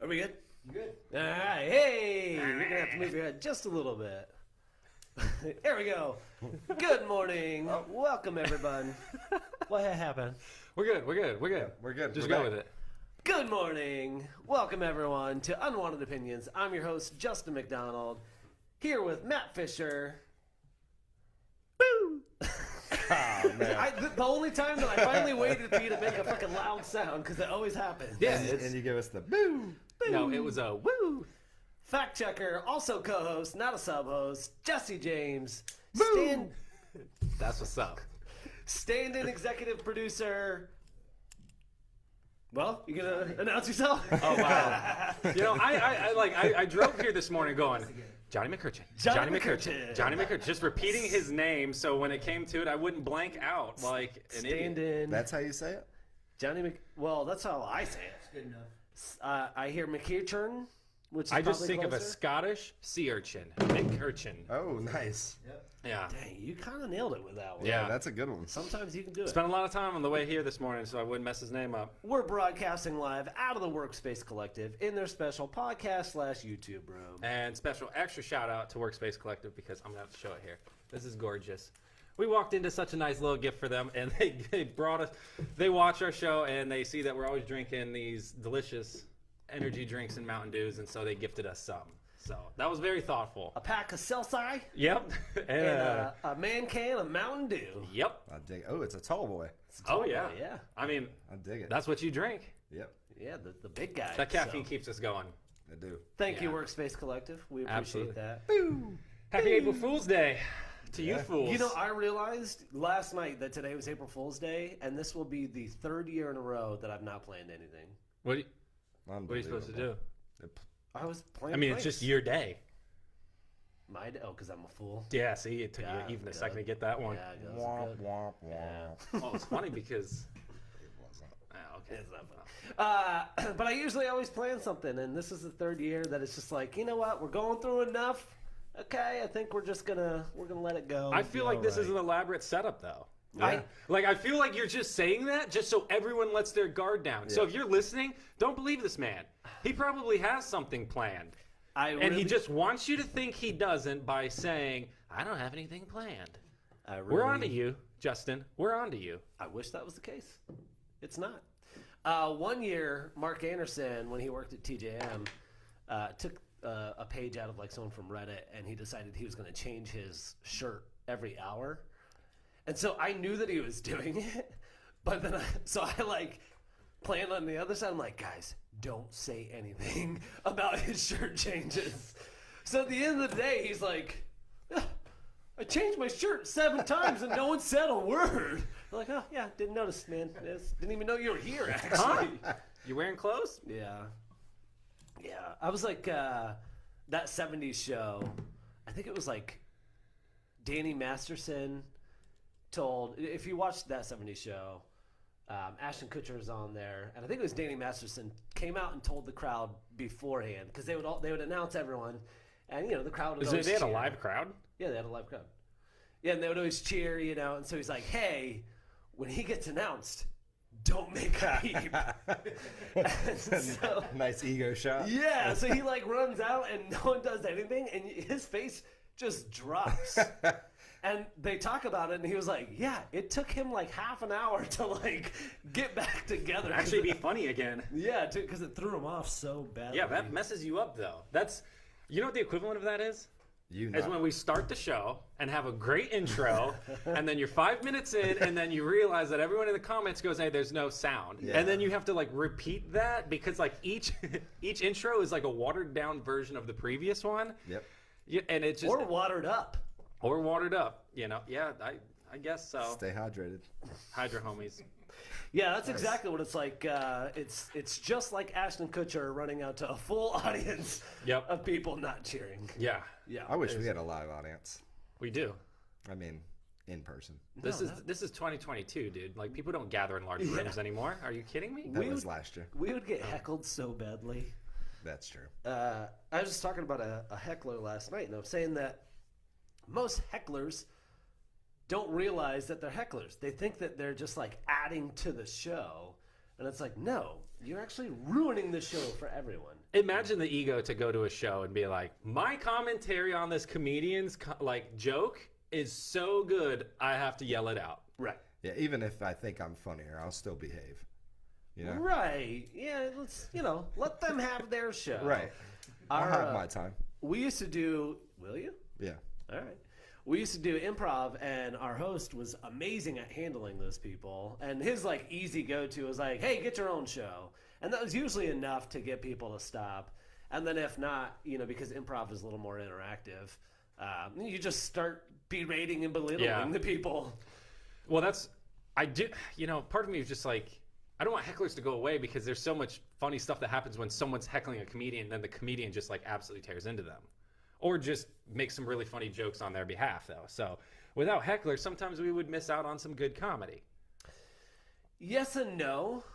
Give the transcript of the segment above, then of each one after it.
we good? You good? All right. Hey, you're going to have to move your head just a little bit. There we go. Good morning. Welcome, everyone. What happened? We're good. We're good. Just We're go back. with it. Good morning. Welcome, everyone, to Unwanted Opinions. I'm your host, Justin MacDonald, here with Matt Fischer. Woo! Oh, man. The only time that I finally waited for you to make a fucking loud sound, because it always happens. Yeah, and you give us the boo. No, it was a woo. Fact checker, also co-host, not a sub-host, Jesse James. That's what's up. Stand-in executive producer. Well, you gonna announce yourself? Oh wow! You know, I drove here this morning going, Johnny McEarchern, Johnny McEarchern. Johnny McEarchern, just repeating his name so when it came to it, I wouldn't blank out like an idiot. Stand-in. That's how you say it? Well, that's how I say it. Good enough. I hear McEarchern, which is I just probably think of a closer. Scottish sea urchin, McEarchern. Oh, nice. Yep. Yeah. Dang, you kind of nailed it with that one. Yeah. That's a good one. Sometimes you can do it. Spent a lot of time on the way here this morning so I wouldn't mess his name up. We're broadcasting live out of the Workspace Collective in their special podcast/YouTube room. And special extra shout out to Workspace Collective because I'm gonna have to show it here. This is gorgeous. We walked into such a nice little gift for them, and they brought us. They watch our show and they see that we're always drinking these delicious energy drinks and Mountain Dews, and so they gifted us some. So that was very thoughtful. A pack of Celsi Yep. and a man can of Mountain Dew. Yep. I dig. Oh, it's a tall boy. Oh yeah. Yeah. I mean, I dig it. that's what you drink. Yep, Yeah, the big guy. That caffeine So, keeps us going. I do. thank you, Yeah. Workspace Collective. We appreciate Absolutely. that. Happy April Fool's Day to you Yeah. fools. You know, I realized last night that today was April Fool's Day, and this will be the third year in a row that I've not planned anything. what are you supposed to do? I was playing. I mean, it's just your day. My day. Oh, because I'm a fool. Yeah, see, it took Yeah, you even a good. second to get that one. Yeah, it goes Womp, good. womp, womp. Yeah. Oh, it's funny because. It wasn't. Oh, okay. It's not fun. But I usually always plan something, and this is the third year that it's just like, you know what, we're going through enough. Okay, I think we're gonna let it go. I feel like this is an elaborate setup, though. Yeah. I feel like you're just saying that just so everyone lets their guard down. So Yeah. if you're listening, don't believe this man. He probably has something planned. And he just wants you to think he doesn't by saying, I don't have anything planned. We're on to you, Justin. We're on to you. I wish that was the case. It's not. 1 year, Mark Anderson, when he worked at TJM, took a page out of like someone from Reddit, and he decided he was going to change his shirt every hour. And so I knew that he was doing it, but then I like planned on the other side. I'm like, guys, don't say anything about his shirt changes. So at the end of the day, he's like, "Yeah, I changed my shirt 7 times and no one said a word." I'm like, oh yeah, didn't notice, man. Didn't even know you were here, actually. You wearing clothes? Yeah. I was like that 70s show. I think it was like Danny Masterson told, if you watched that 70s show, Ashton Kutcher was on there, and I think it was Danny Masterson came out and told the crowd beforehand, because they would announce everyone, and you know the crowd would always They had a cheer. live crowd? Yeah, they had a live crowd. Yeah, and they would always cheer, you know, and so he's like, hey, when he gets announced, don't make a peep. And so, Nice ego shot. yeah, so he like runs out and no one does anything, and his face just drops. And they talk about it, and he was like, yeah, it took him like half an hour to like get back together. Actually be funny again. Yeah, because it threw him off so badly. Yeah, that messes you up, though. You know what the equivalent of that is? You Is know. when we start the show and have a great intro, and then you're 5 minutes in, and then you realize that everyone in the comments goes, "Hey, there's no sound," Yeah. and then you have to like repeat that because like each intro is like a watered down version of the previous one. Yep. Yeah, and it's just Or watered up. or watered up. You know, yeah, I guess so. Stay hydrated. Hydra homies. Yeah, that's exactly what it's like. It's just like Ashton Kutcher running out to a full audience Yep. of people not cheering. Yeah, Yeah. I wish we had a live audience. we do. I mean, in person. This is 2022, dude. Like people don't gather in large rooms anymore. Are you kidding me? That was last year. We would get heckled so badly. That's true. I was just talking about a heckler last night, and I was saying that most hecklers don't realize that they're hecklers. They think that they're just like adding to the show. And it's like, no, you're actually ruining the show for everyone. Imagine the ego to go to a show and be like, my commentary on this comedian's joke is so good, I have to yell it out. Right. Yeah, even if I think I'm funnier, I'll still behave. You know? Right. Yeah, let's, let them have their show. Right. I'll have my time. We used to do, will you? Yeah. All right. We used to do improv, and our host was amazing at handling those people. And his easy go-to was like, hey, get your own show. And that was usually enough to get people to stop. And then if not, because improv is a little more interactive, you just start berating and belittling the people. Well, part of me is just like, I don't want hecklers to go away because there's so much funny stuff that happens when someone's heckling a comedian, and then the comedian just absolutely tears into them. Or just make some really funny jokes on their behalf, though. So without hecklers, sometimes we would miss out on some good comedy. Yes and no.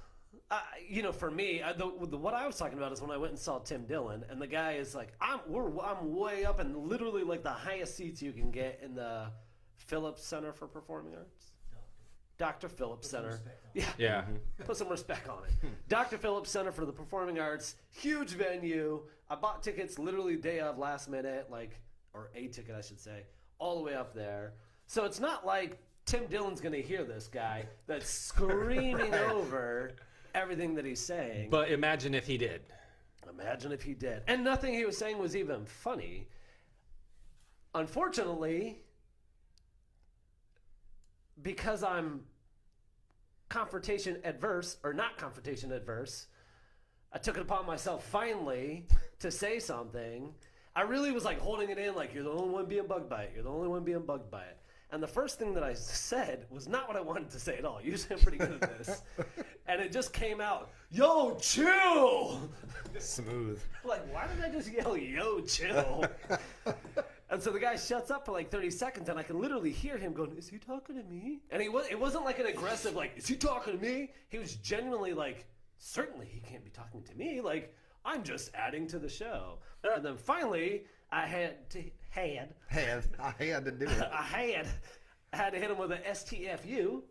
For me, what I was talking about is when I went and saw Tim Dillon, and the guy is like, I'm way up in literally the highest seats you can get in the Phillips Center for Performing Arts. Dr. Phillips Center. Yeah. Put some respect on it. Dr. Phillips Center for the Performing Arts, huge venue. I bought tickets literally day of, last minute, or a ticket, I should say, all the way up there. So it's not like Tim Dillon's going to hear this guy that's screaming over everything that he's saying. But imagine if he did. Imagine if he did. And nothing he was saying was even funny. Unfortunately, because I'm confrontation adverse, or not confrontation adverse, I took it upon myself finally to say something. I really was holding it in, you're the only one being bugged by it. You're the only one being bugged by it. And the first thing that I said was not what I wanted to say at all. Usually I'm pretty good at this. And it just came out, yo, chill! Smooth. Why did I just yell, yo, chill? And so the guy shuts up for 30 seconds, and I can literally hear him going, is he talking to me? And it wasn't an aggressive, is he talking to me? He was genuinely certainly he can't be talking to me. I'm just adding to the show. And then finally, I had to do it. I had to hit him with an STFU.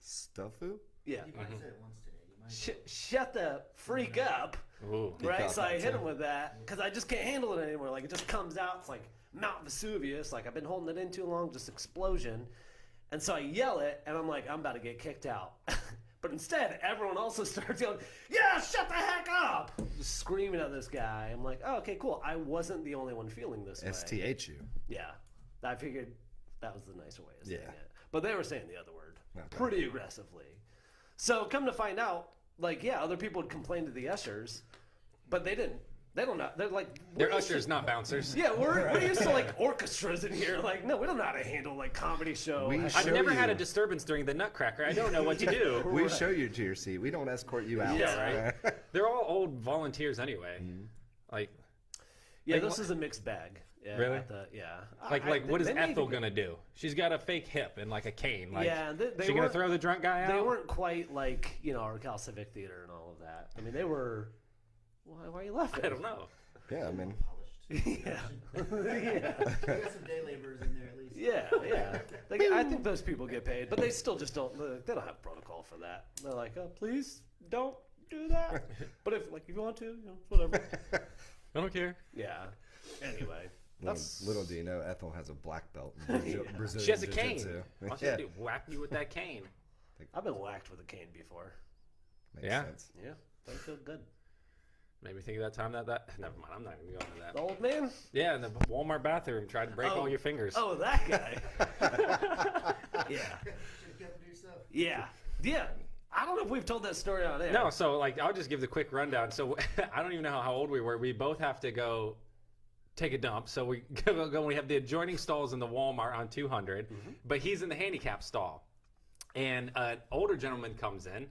Stuffu? Yeah. You might have said it once today. You might Shut the freak up. Ooh. Right? So I hit him with that because I just can't handle it anymore. It just comes out. It's like Mount Vesuvius. I've been holding it in too long, just explosion. And so I yell it, and I'm like, I'm about to get kicked out. But instead, everyone also starts yelling, yeah, shut the heck up! Just screaming at this guy. I'm like, oh, okay, cool. I wasn't the only one feeling this way. STHU. Yeah. I figured that was the nicer way of saying it. But they were saying the other word pretty aggressively. So come to find out, other people would complain to the ushers, but they didn't. They don't know. They're ushers, not bouncers. Yeah, we're used to orchestras in here. No, we don't know how to handle comedy show. I've never had a disturbance during the Nutcracker. I don't know what to do. We show you to your seat. We don't escort you out. Yeah, right. They're all old volunteers anyway. This is a mixed bag. Yeah, really? What is Ethel gonna do? She's got a fake hip and a cane. She gonna throw the drunk guy out? They weren't quite our Cal Civic Theater and all of that. I mean, they were. Why are you laughing? I don't know. Yeah, I mean. Yeah. You got some day laborers in there at least. Yeah. I think those people get paid, but they still just don't. They don't have protocol for that. They're like, oh, please don't do that. But if you want to, whatever. I don't care. Yeah. Anyway. Little do you know, Ethel has a black belt in Brazilian She has a cane. Jiu-Jitsu. All she do, whack you with that cane. I've been whacked with a cane before. Makes sense. Yeah. Don't feel good. Made me think of that time that never mind. I'm not even going to that. The old man? Yeah, in the Walmart bathroom, tried to break all your fingers. Oh, that guy. Yeah. You should have kept it to yourself. Yeah. Yeah. I don't know if we've told that story on air. No, so I'll just give the quick rundown. So I don't even know how old we were. We both have to go take a dump. So we go. We have the adjoining stalls in the Walmart on 200, but he's in the handicap stall, and an older gentleman comes in.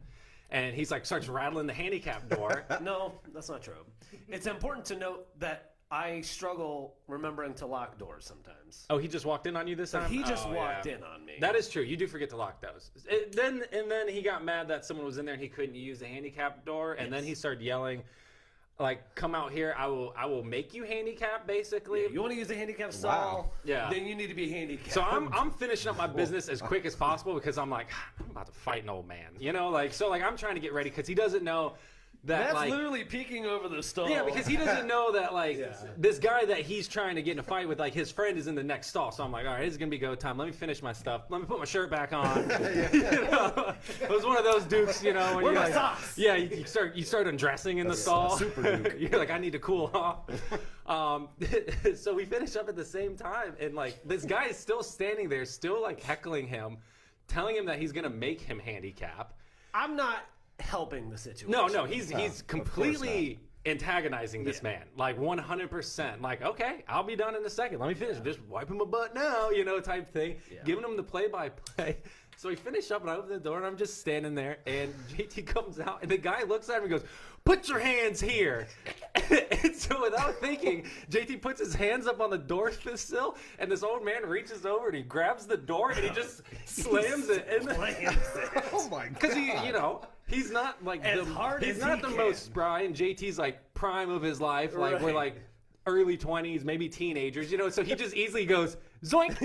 And he's starts rattling the handicap door. No, that's not true. It's important to note that I struggle remembering to lock doors sometimes. Oh, he just walked in on you this time? He just walked in on me. That is true. You do forget to lock those. Then he got mad that someone was in there and he couldn't use the handicap door. And then he started yelling, like, come out here. I will make you handicap, basically. You want to use a handicap stall? Yeah. Then you need to be handicapped. So I'm finishing up my business as quick as possible because I'm like, I'm about to fight an old man, you know, like, so like I'm trying to get ready because he doesn't know that That's like, literally peeking over the stall. yeah, because he doesn't know that like this guy that he's trying to get in a fight with, like his friend is in the next stall. So I'm like, all right, this is gonna be go time. Let me finish my stuff. Let me put my shirt back on. You know? It was one of those dukes, you know, when Where you my like, socks? yeah, you start undressing in the stall. super duke. You're like, I need to cool off. So we finish up at the same time, and like this guy is still standing there, still like heckling him, telling him that he's gonna make him handicap. I'm not helping the situation. No, he's completely antagonizing this man, like 100%. Like, okay, I'll be done in a second. Let me finish. Just wiping my butt now, you know, type thing. Yeah. Giving him the play-by-play. So we finish up, and I open the door, and I'm just standing there, and JT comes out, and the guy looks at him and goes, "Put your hands here." And so without thinking, JT puts his hands up on the door sill, and this old man reaches over, and he grabs the door, and he just slams it. Oh my god! Because he, you know, he's not like As hard he's as not he the can. most spry, and JT's like prime of his life. Like we're Right. like early 20s, maybe teenagers, you know. So he just easily goes zoink,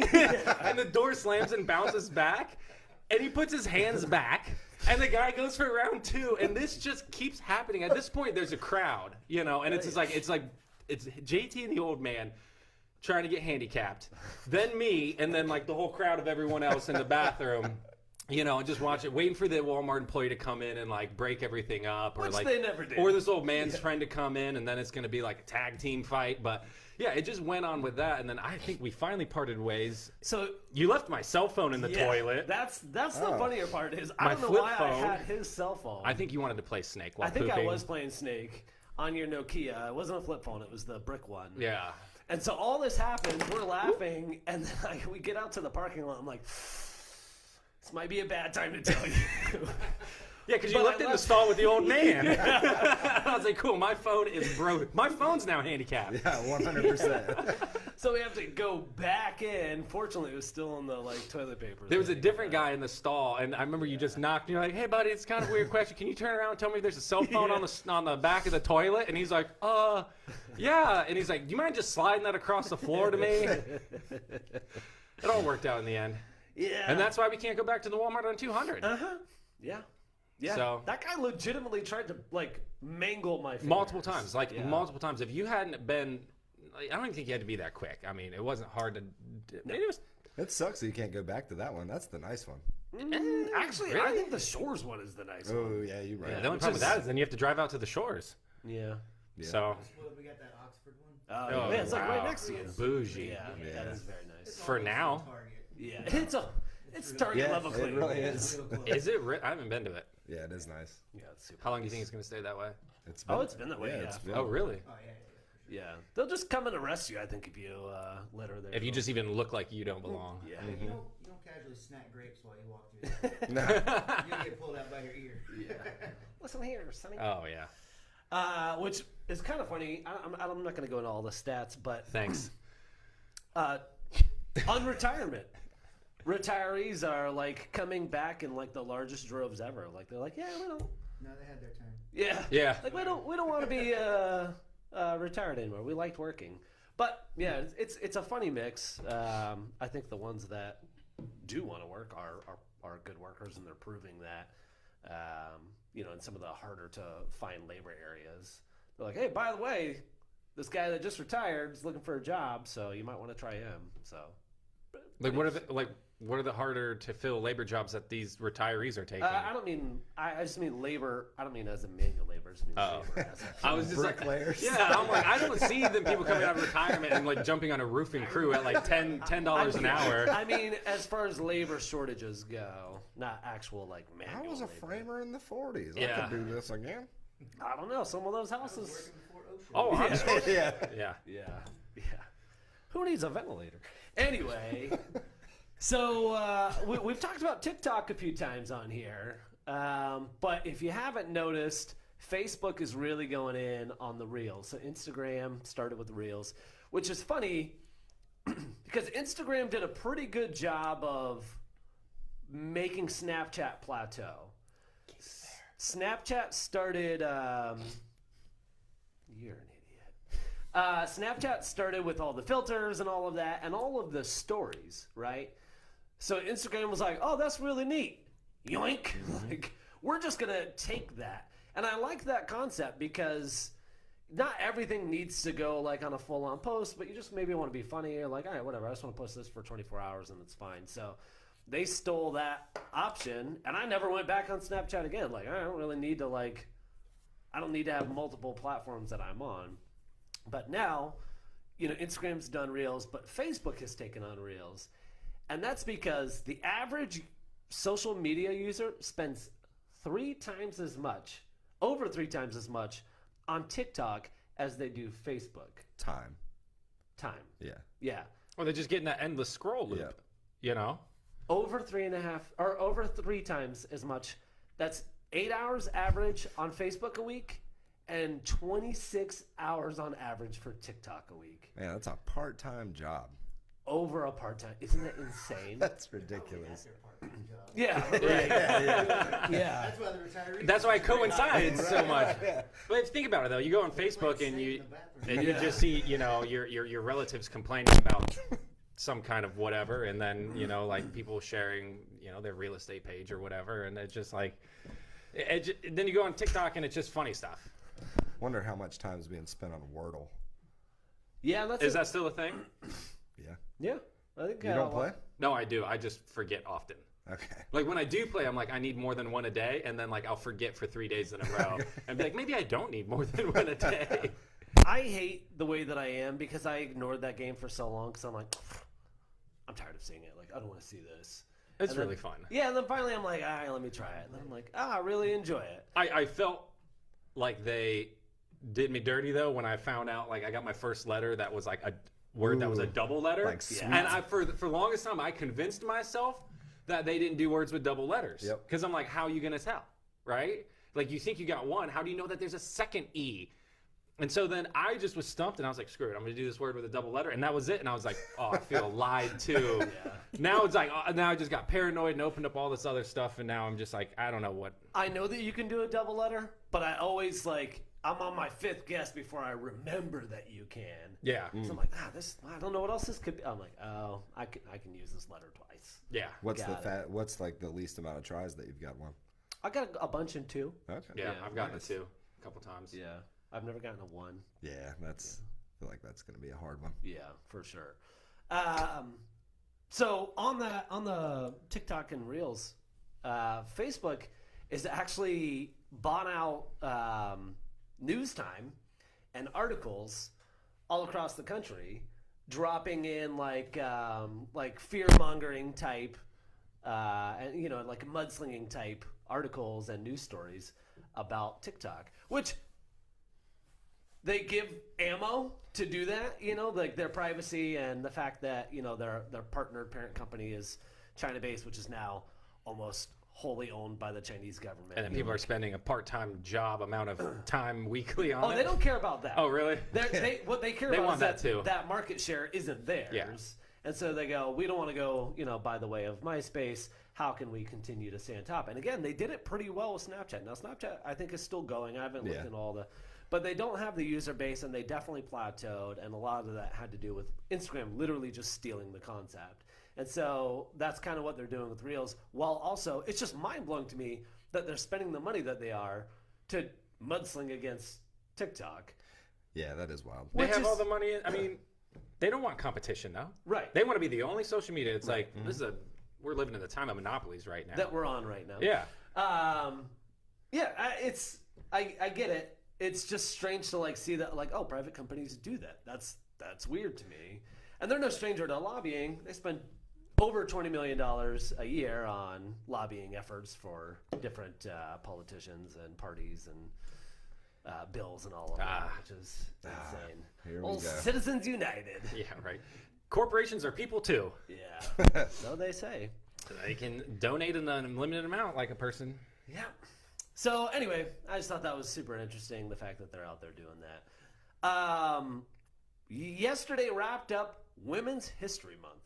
and the door slams and bounces back, and he puts his hands back. And the guy goes for round 2, and this just keeps happening. At this point, there's a crowd, you know, and it's just like it's JT and the old man trying to get handicapped, then me, and then like the whole crowd of everyone else in the bathroom, you know, and just watch it, waiting for the Walmart employee to come in and like break everything up, or Which like they never did. or this old man's friend to come in, and then it's going to be like a tag team fight. But yeah, it just went on with that, and then I think we finally parted ways. So You left my cell phone in the yeah, toilet. That's the funnier part is I My don't know flip why I phone. had his cell phone. I think you wanted to play Snake while I think pooping. I was playing Snake on your Nokia. It wasn't a flip phone; it was the brick one. Yeah. And so all this happens, we're laughing, and then we get out to the parking lot. I'm like, this might be a bad time to tell you. Yeah, because you But left I it in the left- stall with the old man. I was like, cool, my phone is broken. My phone's now handicapped. Yeah, 100%. So we have to go back in. Fortunately, it was still in the like toilet paper. There was a different guy in the stall, and I remember you just knocked, and you're like, hey, buddy, it's kind of a weird question. Can you turn around and tell me if there's a cell phone on the back of the toilet? And he's like, yeah. And he's like, do you mind just sliding that across the floor to me? It all worked out in the end. Yeah. And that's why we can't go back to the Walmart on 200. Yeah. Yeah. So- that guy legitimately tried to like mangle my fingers. Multiple times. Like, Yeah. multiple times. If you hadn't been... I don't even think you had to be that quick. I mean, it wasn't hard to... Maybe it was... It sucks that you can't go back to that one. That's the nice one. Actually, I Really? think the Shores one is the nice one. Oh yeah, you're right. The only problem with that is then you have to drive out to the shores. Yeah. Yeah. So... Well, we got that Oxford one. Oh, yeah, it's like right wow. next to you. Bougie. Yeah, Yeah. that is very nice. For now. Yeah, it's Target Yeah, level it clean. really is. Is it? I haven't been to it. Yeah, it is nice. Yeah, it's super. How long do you think it's going to stay that way? It's Oh, it's been that way, yeah. It's been, Oh, really? Oh, yeah. Yeah, they'll just come and arrest you. I think if you let her there. If you just even look like you don't belong. Yeah. You don't casually snack grapes while you walk through there. No. You're going to get pulled out by your ear. Listen here, Sonny. Oh, yeah. Which is kind of funny. I'm not going to go into all the stats, but Thanks. on retirement, retirees are like coming back in like the largest droves ever. Like they're like, yeah, we don't. No, they had their turn. Yeah. Yeah. Like we don't want to be retired anymore. We liked working, but yeah, it's a funny mix. I think the ones that do want to work are good workers, and they're proving that. In some of the harder to find labor areas, they're like, hey, by the way, this guy that just retired is looking for a job, so you might want to try him. So, Like, what are the harder to fill labor jobs that these retirees are taking? I don't mean. I just mean labor. I don't mean as a manual labor. I just mean labor as a I was just like, Bricklayers. yeah, I'm like, I don't see them people coming out of retirement and like jumping on a roofing crew at like $10 an hour. I mean, as far as labor shortages go, not actual like manual. I was a labor. framer in the 40s. I Yeah. could do this again. I don't know. Some of those houses. Working before Ocean. Oh, I'm sure. Yeah. Yeah. Yeah. Who needs a ventilator? Anyway, so we've talked about TikTok a few times on here, but if you haven't noticed, Facebook is really going in on the Reels. So Instagram started with the Reels, which is funny because Instagram did a pretty good job of making Snapchat plateau. Snapchat started You're an idiot. Snapchat started with all the filters and all of that and all of the stories, right? So Instagram was like, oh, that's really neat. Yoink. Like, we're just going to take that. And I like that concept because not everything needs to go like on a full-on post, but you just maybe want to be funny. You're like, all right, whatever. I just want to post this for 24 hours and it's fine. So they stole that option, and I never went back on Snapchat again. Like, I don't really need to I don't need to have multiple platforms that I'm on. But now, Instagram's done Reels, but Facebook has taken on Reels. And that's because the average social media user spends over 3 times as much on TikTok as they do Facebook. Time. Yeah. Yeah. Or they're just getting that endless scroll loop. Over 3 times as much. That's 8 hours average on Facebook a week and 26 hours on average for TikTok a week. Man, that's a part-time job. Over a part-time. Isn't that insane? That's ridiculous. Yeah. Right. Yeah. That's why the retirees. That's why it coincides so much. But think about it though. You go on Facebook and you just see your relatives complaining about some kind of whatever, and then like people sharing their real estate page or whatever, and it's just like then you go on TikTok and it's just funny stuff. Wonder how much time is being spent on Wordle. Yeah, is that still a thing? Yeah. Yeah. I think You don't play? No, I do. I just forget often. Okay. Like when I do play, I'm like, I need more than one a day, and then like I'll forget for 3 days in a row, and be like, maybe I don't need more than one a day. I hate the way that I am because I ignored that game for so long because I'm like, I'm tired of seeing it. Like, I don't want to see this. It's really fun. Yeah, and then finally I'm like, all right, let me try it. And then I'm like, I really enjoy it. I felt like they did me dirty though when I found out like I got my first letter that was like a word that was a double letter. Like sweet. And for the longest time I convinced myself that they didn't do words with double letters. Yep. Because I'm like, how are you gonna tell? Right? Like you think you got one, how do you know that there's a second E? And so then I just was stumped and I was like, screw it, I'm gonna do this word with a double letter, and that was it. And I was like, oh, I feel lied to. Yeah. Now it's like, now I just got paranoid and opened up all this other stuff, and now I'm just like, I don't know what. I know that you can do a double letter, but I always I'm on my 5th guess before I remember that you can. Yeah. So I'm like, I don't know what else this could be. I'm like, oh, I can use this letter twice. Yeah. What's like the least amount of tries that you've got one? I got a bunch in 2. Okay. Yeah, I've gotten a 2 a couple times. Yeah. I've never gotten a 1. Yeah, I feel like that's gonna be a hard one. Yeah, for sure. So on the TikTok and Reels, Facebook is actually bought out news time and articles all across the country, dropping in like fear mongering type, and like mudslinging type articles and news stories about TikTok, which they give ammo to do that, like their privacy and the fact that, their partnered parent company is China-based, which is now almost wholly owned by the Chinese government. And then people are spending a part-time job amount of time weekly on it. Oh, they don't care about that. Oh, really? What they care They about want is that too. that market share isn't theirs. Yeah. And so they go, we don't want to go, by the way of MySpace. How can we continue to stay on top? And again, they did it pretty well with Snapchat. Now, Snapchat, I think, is still going. I haven't looked at all the... But they don't have the user base, and they definitely plateaued, and a lot of that had to do with Instagram literally just stealing the concept. And so that's kind of what they're doing with Reels, while also it's just mind-blowing to me that they're spending the money that they are to mudsling against TikTok. Yeah, that is wild. They have all the money. I mean, they don't want competition, though. Right. They want to be the only social media. It's like, we're living in the time of monopolies right now. That we're on right now. Yeah. I get it. It's just strange to see that private companies do that. That's weird to me. And they're no stranger to lobbying. They spend over $20 million a year on lobbying efforts for different politicians and parties and bills and all of that, which is insane. Here we go. Citizens United. Yeah, right. Corporations are people too. Yeah. So they say. They can donate an unlimited amount like a person. Yeah. So anyway, I just thought that was super interesting, the fact that they're out there doing that. Yesterday wrapped up Women's History Month.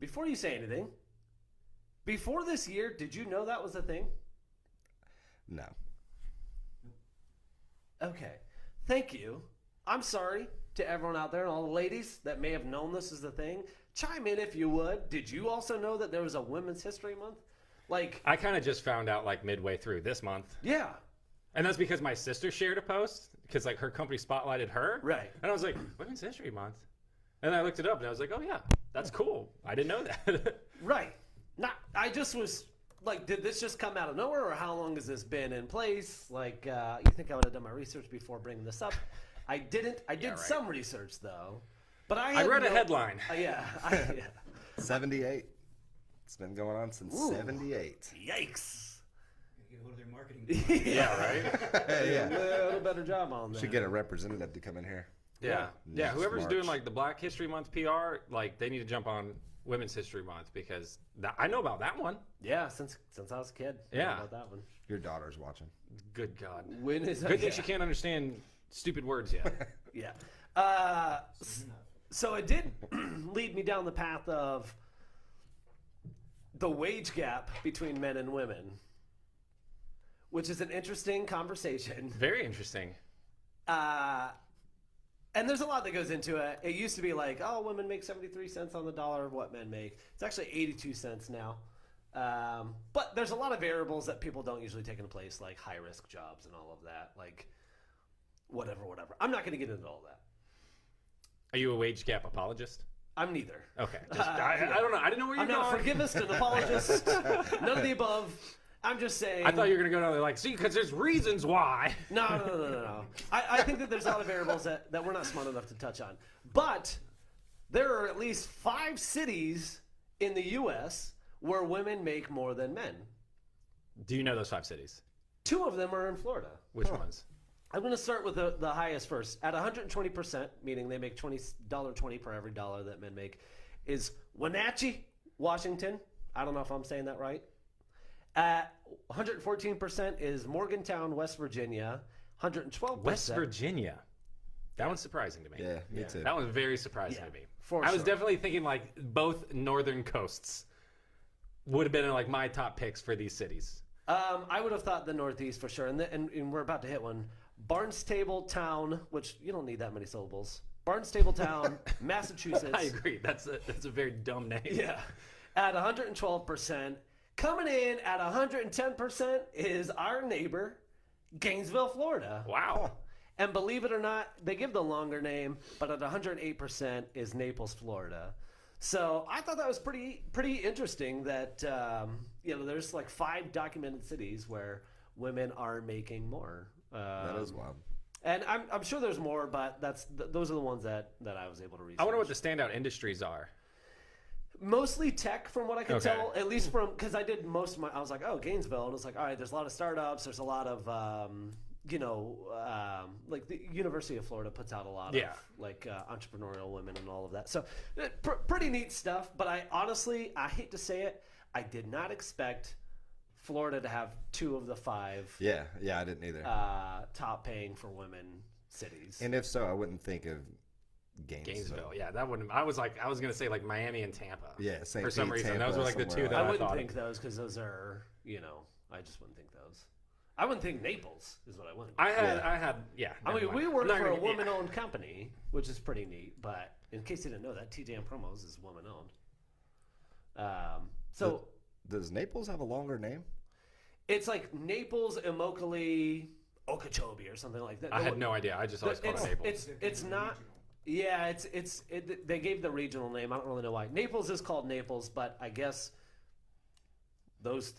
Before you say anything, before this year, did you know that was a thing? No. Okay. thank you. I'm sorry to everyone out there and all the ladies that may have known this is the thing. Chime in if you would. Did you also know that there was a Women's History Month? Like, I kind of just found out like midway through this month. yeah. And that's because my sister shared a post because like her company spotlighted her. Right. And I was like, Women's History Month. And then I looked it up and I was like, oh yeah, that's cool. I didn't know that. Right. I just was like, did this just come out of nowhere, or how long has this been in place? Like, you think I would have done my research before bringing this up? I didn't. I did some research though, but I read a headline. Yeah. 78. It's been going on since 78. Yikes. Get hold of their marketing. Yeah, right? A little better job on that. Should get a representative to come in here. Yeah. Yeah, Next whoever's March. doing like the Black History Month PR, like they need to jump on Women's History Month because I know about that one. Yeah, since I was a kid. I Yeah. know about that one. Your daughter's watching. Good God. When is Good thing she can't understand stupid words yet. Yeah. So it did lead me down the path of the wage gap between men and women, which is an interesting conversation. Very interesting. And there's a lot that goes into it. It used to be like, oh, women make 73 cents on the dollar of what men make. It's actually 82 cents now. But there's a lot of variables that people don't usually take into place, like high-risk jobs and all of that. Like, whatever. I'm not going to get into all that. Are you a wage gap apologist? I'm neither. Okay. I don't know. I didn't know where you're I'm going. not a forgivist, an apologist, none of the above. I'm just saying. I thought you were going to go down there like, see, because there's reasons why. No. I think that there's a lot of variables that we're not smart enough to touch on. But there are at least 5 cities in the U.S. where women make more than men. Do you know those 5 cities? 2 of them are in Florida. Which ones? I'm going to start with the highest first. At 120%, meaning they make $20 per every dollar that men make, is Wenatchee, Washington. I don't know if I'm saying that right. At 114% is Morgantown, West Virginia. 112%. West Virginia. That one's surprising to me. Yeah, me too. That one's very surprising Yeah, to me. for I was sure. definitely thinking like both northern coasts would have been like my top picks for these cities. I would have thought the Northeast for sure, and we're about to hit one. Barnstable Town, which you don't need that many syllables. Barnstable Town, Massachusetts. I agree. That's a very dumb name. Yeah, at 112%. Coming in at 110% is our neighbor, Gainesville, Florida. Wow. And believe it or not, they give the longer name, but at 108% is Naples, Florida. So I thought that was pretty interesting that there's like 5 documented cities where women are making more. That is wild. And I'm sure there's more, but those are the ones that I was able to research. I wonder what the standout industries are. Mostly tech, from what I could Okay. tell, at least from, because I did most of I was like, oh, Gainesville, and it's like, all right, there's a lot of startups, there's a lot of, like the University of Florida puts out a lot Yeah. of like entrepreneurial women and all of that. So pretty neat stuff, but I hate to say it, I did not expect Florida to have 2 of the 5 Yeah, I didn't either. top paying for women cities. And if so, I wouldn't think of Gainesville. Yeah, that wouldn't. I was going to say like Miami and Tampa. Yeah, St. For some Pete, reason, Tampa, those were like the somewhere 2 that I I wouldn't thought. think those because those are, I just wouldn't think those. I wouldn't think Naples is what I wouldn't. I had. I mean, never we mind. work I'm not for a gonna- yeah. woman-owned company, which is pretty neat. But in case you didn't know that, TJM Promos is woman-owned. So Does Naples have a longer name? it's like Naples, Immokalee, Okeechobee, or something like that. I had no idea. I just always called it Naples. It's not. Yeah, they gave the regional name. I don't really know why. Naples is called Naples, but I guess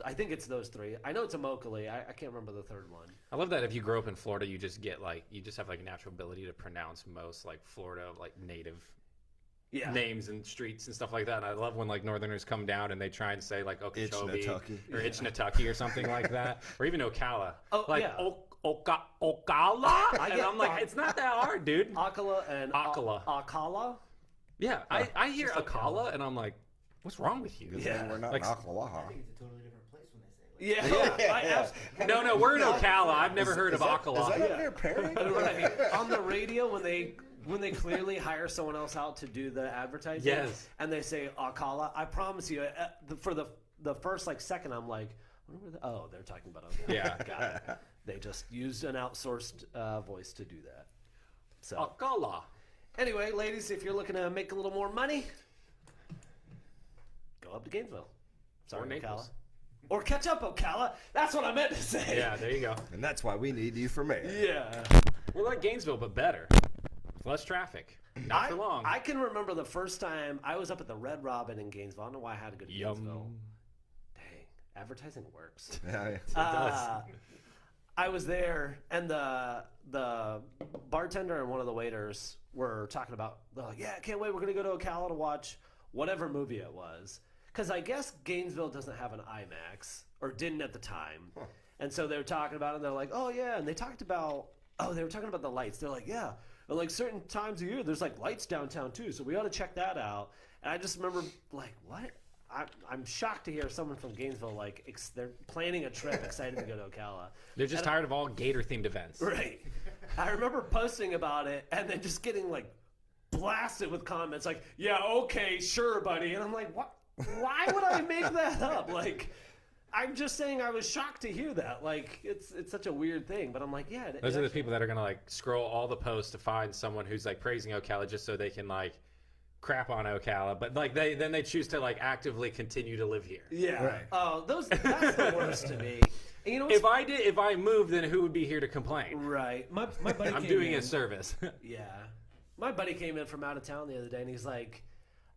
I think it's those 3. I know it's Immokalee. I can't remember the third one. I love that if you grow up in Florida, you just have like a natural ability to pronounce most like Florida like native Yeah. names and streets and stuff like that. And I love when like Northerners come down and they try and say like Okeechobee Itchnatucky. or Itchnatucky or something like that, or even Ocala. Oh, like yeah. Ocala, and get I'm like, that. it's not that hard, dude. Akala and Akala. Akala. Yeah, I hear Ocala and I'm like, what's wrong with you? Good Yeah. thing we're not Like- in Oklawaha. I think it's a totally different place when they say it. Yeah. No, we're in Ocala. I've never heard of Is Ocala. that over near Perry? Right. On the radio when they clearly hire someone else out to do the advertising, Yes. and they say Akala, I promise you, for the first like second, I'm like, Oh, they're talking about Unwanted. Yeah. Got it. They just used an outsourced voice to do that. So Ocala. anyway, ladies, if you're looking to make a little more money, go up to Gainesville. Sorry, Or Ocala. Naples. Or catch up, Ocala. That's what I meant to say. Yeah, there you go. And that's why we need you for mayor. Yeah. We're like Gainesville, but better. Less traffic. Not for long. I can remember the first time I was up at the Red Robin in Gainesville. I don't know why I had to go to Gainesville. Dang, advertising works. Yeah, It does. I was there, and the bartender and one of the waiters were talking about, they're like, yeah, I can't wait. We're going to go to Ocala to watch whatever movie it was. Because I guess Gainesville doesn't have an IMAX, or didn't at the time. Huh. And so they were talking about it, and they're like, oh, yeah. And they talked about, they were talking about the lights. They're like, yeah. And like certain times of year, there's like lights downtown too. So we ought to check that out. And I just remember like, what? I'm shocked to hear someone from Gainesville, like, they're planning a trip, excited to go to Ocala. They're just tired of all Gator-themed events. Right. I remember posting about it and then just getting like blasted with comments like, yeah, okay, sure, buddy. And I'm like, what? Why would I make that up? Like, I'm just saying I was shocked to hear that. Like, it's such a weird thing. But I'm like, yeah. Those are the people that are going to like scroll all the posts to find someone who's like praising Ocala just so they can like crap on Ocala. But like then they choose to like actively continue to live here. Yeah. Right. Oh, that's the worst to me. And you know what's If I moved, then who would be here to complain? right? My buddy I'm came doing in. a service. Yeah. My buddy came in from out of town the other day, and he's like,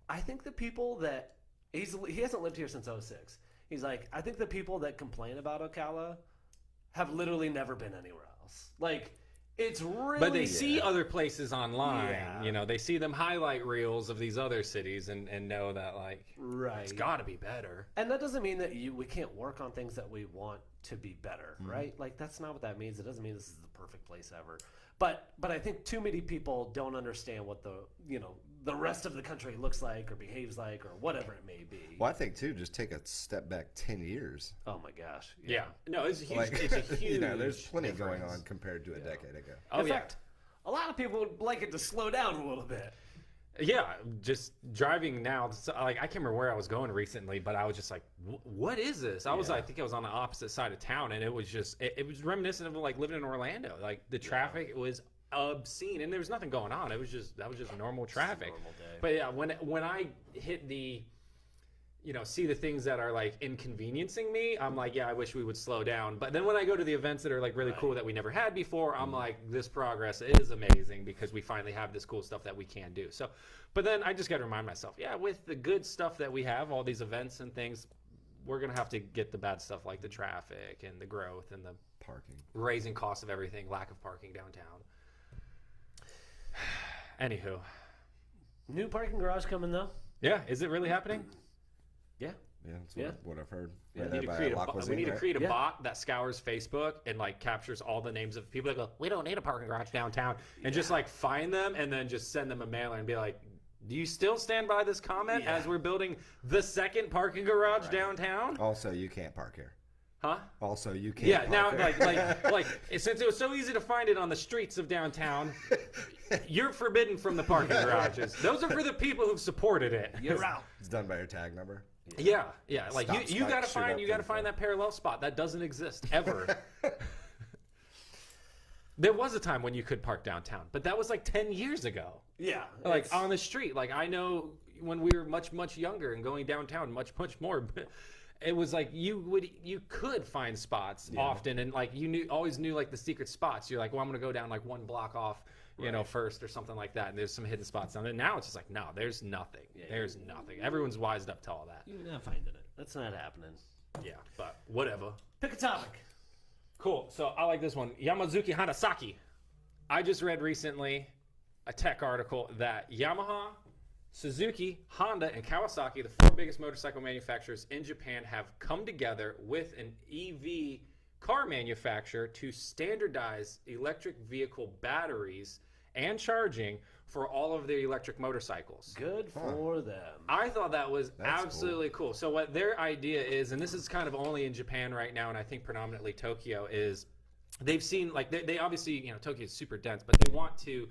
I think the people that he hasn't lived here since 2006. He's like, I think the people that complain about Ocala have literally never been anywhere else. Like, it's really... But they see other places online. Yeah. You know, they see them highlight reels of these other cities and know that like Right. it's got to be better. And that doesn't mean that we can't work on things that we want to be better, right? Like, that's not what that means. It doesn't mean this is the perfect place ever. But I think too many people don't understand what the rest of the country looks like or behaves like or whatever it may be. Well, I think too, just take a step back 10 years. Oh my gosh. Yeah. No, it's a huge. Like, It's a huge. you know, there's plenty going difference. on compared to a decade ago. Oh In yeah. fact, a lot of people would like it to slow down a little bit. Yeah, just driving now. So, like I can't remember where I was going recently, but I was just like, "What is this?" I was, I think I was on the opposite side of town, and it was just, it was reminiscent of like living in Orlando. Like the traffic was obscene, and there was nothing going on. That was just normal traffic. normal day. But yeah, when I hit the, see the things that are like inconveniencing me, I'm like, yeah, I wish we would slow down. But then when I go to the events that are like really cool that we never had before, I'm like, this progress is amazing because we finally have this cool stuff that we can do. So, but then I just got to remind myself, yeah, with the good stuff that we have, all these events and things, we're going to have to get the bad stuff like the traffic and the growth and the Parking. raising costs of everything, lack of parking downtown. Anywho. New parking garage coming though. Yeah, is it really happening? Yeah. Yeah, that's Yeah. what I've heard. Yeah, Right We need there to by create La we Cuisine, need to right? create a Yeah. bot that scours Facebook and like captures all the names of people that go, we don't need a parking garage downtown, and just like find them and then just send them a mailer and be like, do you still stand by this comment Yeah. as we're building the second parking garage downtown? Also, you can't park here. Huh? Also, you can't Yeah, park now here. like since it was so easy to find it on the streets of downtown, you're forbidden from the parking garages. Those are for the people who've supported it. You're out. It's done by your tag number. Yeah. Like Stop, you spike, gotta shoot find up you gotta info. find that parallel spot that doesn't exist ever. There was a time when you could park downtown, but that was like 10 years ago. Yeah. Like it's- on the street. Like I know when we were much younger and going downtown much more. It was like you could find spots often, and like you always knew like the secret spots. You're like, well, I'm gonna go down like one block off, first or something like that. And there's some hidden spots down there. Now it's just like, no, there's nothing. There's nothing. Everyone's wised up to all that. You're not finding it. That's not happening. Yeah, but whatever. Pick a topic. Cool. So I like this one. Yamazuki Hanasaki. I just read recently a tech article that Yamaha, Suzuki, Honda, and Kawasaki, the four biggest motorcycle manufacturers in Japan, have come together with an EV car manufacturer to standardize electric vehicle batteries and charging for all of their electric motorcycles. Good for them. I thought that was That's absolutely cool. So what their idea is, and this is kind of only in Japan right now, and I think predominantly Tokyo, is they've seen, like, they obviously, Tokyo is super dense, but they want to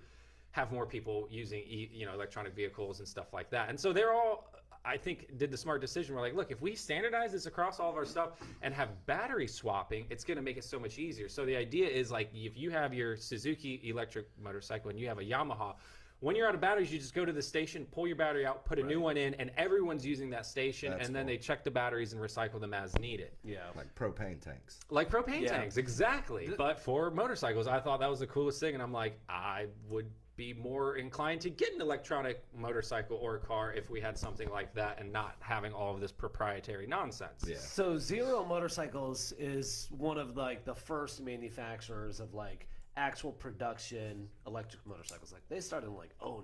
have more people using, electronic vehicles and stuff like that. And so they're all, I think did the smart decision. We're like, look, if we standardize this across all of our stuff and have battery swapping, it's going to make it so much easier. So the idea is like, if you have your Suzuki electric motorcycle and you have a Yamaha, when you're out of batteries, you just go to the station, pull your battery out, put a new one in, and everyone's using that station, and then they check the batteries and recycle them as needed. Yeah. Like propane tanks. Like propane tanks, exactly. But for motorcycles, I thought that was the coolest thing, and I'm like, I would be more inclined to get an electronic motorcycle or a car if we had something like that and not having all of this proprietary nonsense. Yeah. So Zero Motorcycles is one of like the first manufacturers of like actual production electric motorcycles. Like they started in like '09,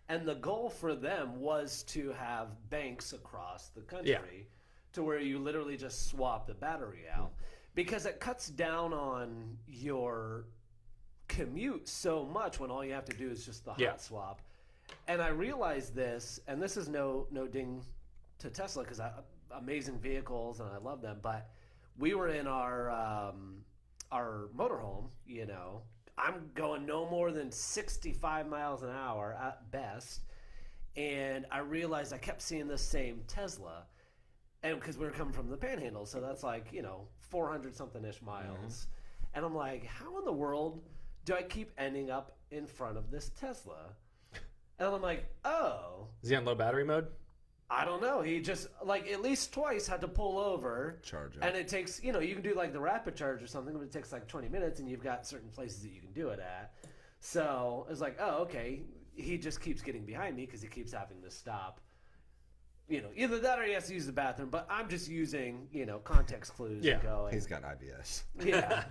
and the goal for them was to have banks across the country to where you literally just swap the battery out, because it cuts down on your commute so much when all you have to do is just the hot swap. And I realized this, and this is no ding to Tesla, because amazing vehicles and I love them, but we were in our motorhome, you know, I'm going no more than 65 miles an hour at best, and I realized I kept seeing the same Tesla, and because we were coming from the Panhandle, so that's like, you know, 400 something ish miles, and I'm like, how in the world do I keep ending up in front of this Tesla? And I'm like, oh, Is he on low battery mode? I don't know. He just, like, at least twice had to pull over. Charge it. And it takes, you know, you can do, like, the rapid charge or something, but it takes, like, 20 minutes, and you've got certain places that you can do it at. So it's like, oh, okay. He just keeps getting behind me because he keeps having to stop. You know, either that or he has to use the bathroom, but I'm just using, you know, context clues and going. He's got IBS. Yeah.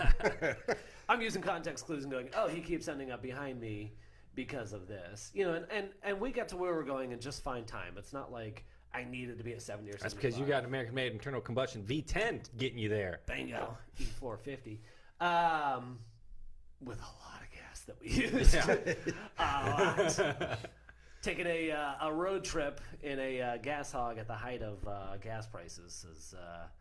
I'm using context clues and going, oh, he keeps ending up behind me because of this. You know, and we got to where we're going in just fine time. It's not like I needed to be at 70 or 75. That's because you got an American-made internal combustion V10 getting you there. Bingo. E450. With a lot of gas that we used. A lot. Taking a road trip in a gas hog at the height of gas prices is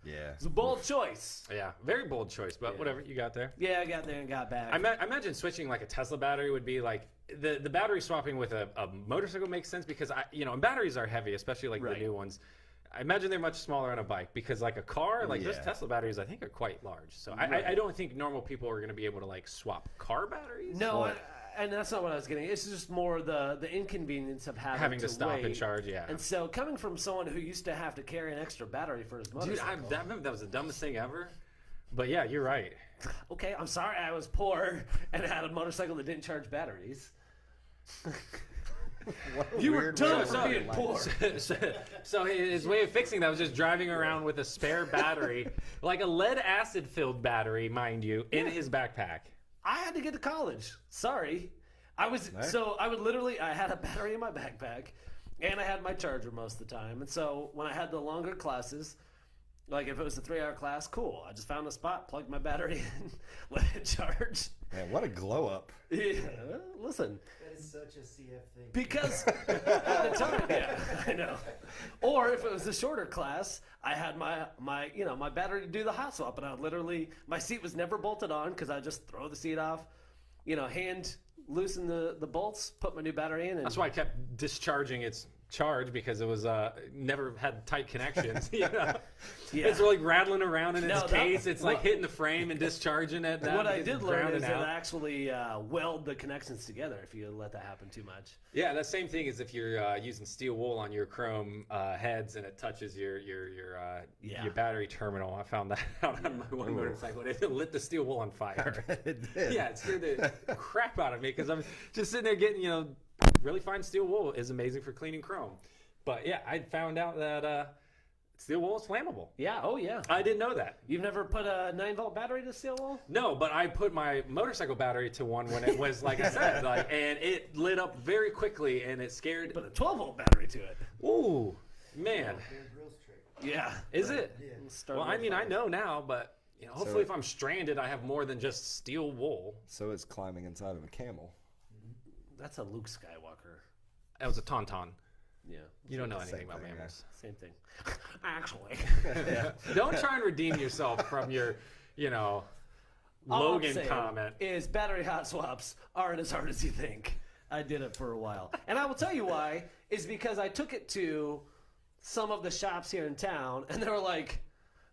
it's a bold choice. Yeah, very bold choice, but whatever, you got there. Yeah, I got there and got back. I imagine switching like a Tesla battery would be like the battery swapping with a motorcycle makes sense because and batteries are heavy, especially like the new ones. I imagine they're much smaller on a bike because like a car, like those Tesla batteries, I think are quite large. So I don't think normal people are going to be able to like swap car batteries. No, and that's not what I was getting. It's just more the inconvenience of having to stop wait. and charge. Yeah. And so coming from someone who used to have to carry an extra battery for his motorcycle. Dude, I remember that was the dumbest thing ever. But yeah, you're right. Okay, I'm sorry I was poor and had a motorcycle that didn't charge batteries. You were dumb for being poor. So his way of fixing that was just driving around with a spare battery, like a lead acid filled battery, mind you, in his backpack. I had to get to college. Sorry. I had a battery in my backpack and I had my charger most of the time. And so when I had the longer classes, like if it was a 3-hour class, cool. I just found a spot, plugged my battery in, let it charge. Man, what a glow up. Yeah, listen. That is such a CF thing. Because at the time, I know. Or if it was a shorter class, I had my battery to do the hot swap, and I literally, my seat was never bolted on because I just throw the seat off, hand loosen the bolts, put my new battery in. And that's why I kept discharging its charge because it was never had tight connections. Yeah. It's like rattling around in its case. It's like hitting the frame and discharging it. What I did learn is it actually weld the connections together if you let that happen too much. Yeah, that same thing is if you're using steel wool on your chrome heads and it touches your battery terminal. I found that out on my one motorcycle. It lit the steel wool on fire. It did. Yeah, it scared the crap out of me because I'm just sitting there getting really fine steel wool is amazing for cleaning chrome. But yeah, I found out that steel wool is flammable. Yeah, oh yeah. I didn't know that. You've never put a 9-volt battery to steel wool? No, but I put my motorcycle battery to one when it was, like I said, and it lit up very quickly and it scared. Put a 12-volt battery to it. Ooh, man. Yeah. Is it? Yeah. Well, I mean, I know now, but hopefully if I'm stranded, I have more than just steel wool. So it's climbing inside of a camel. That's a Luke Skywalker. That was a tauntaun. Yeah. You don't know anything Same about thing, mammals. Same thing. Actually. Don't try and redeem yourself from your, All Logan I'm saying comment. Is battery hot swaps aren't as hard as you think. I did it for a while. And I will tell you why, is because I took it to some of the shops here in town, and they were like,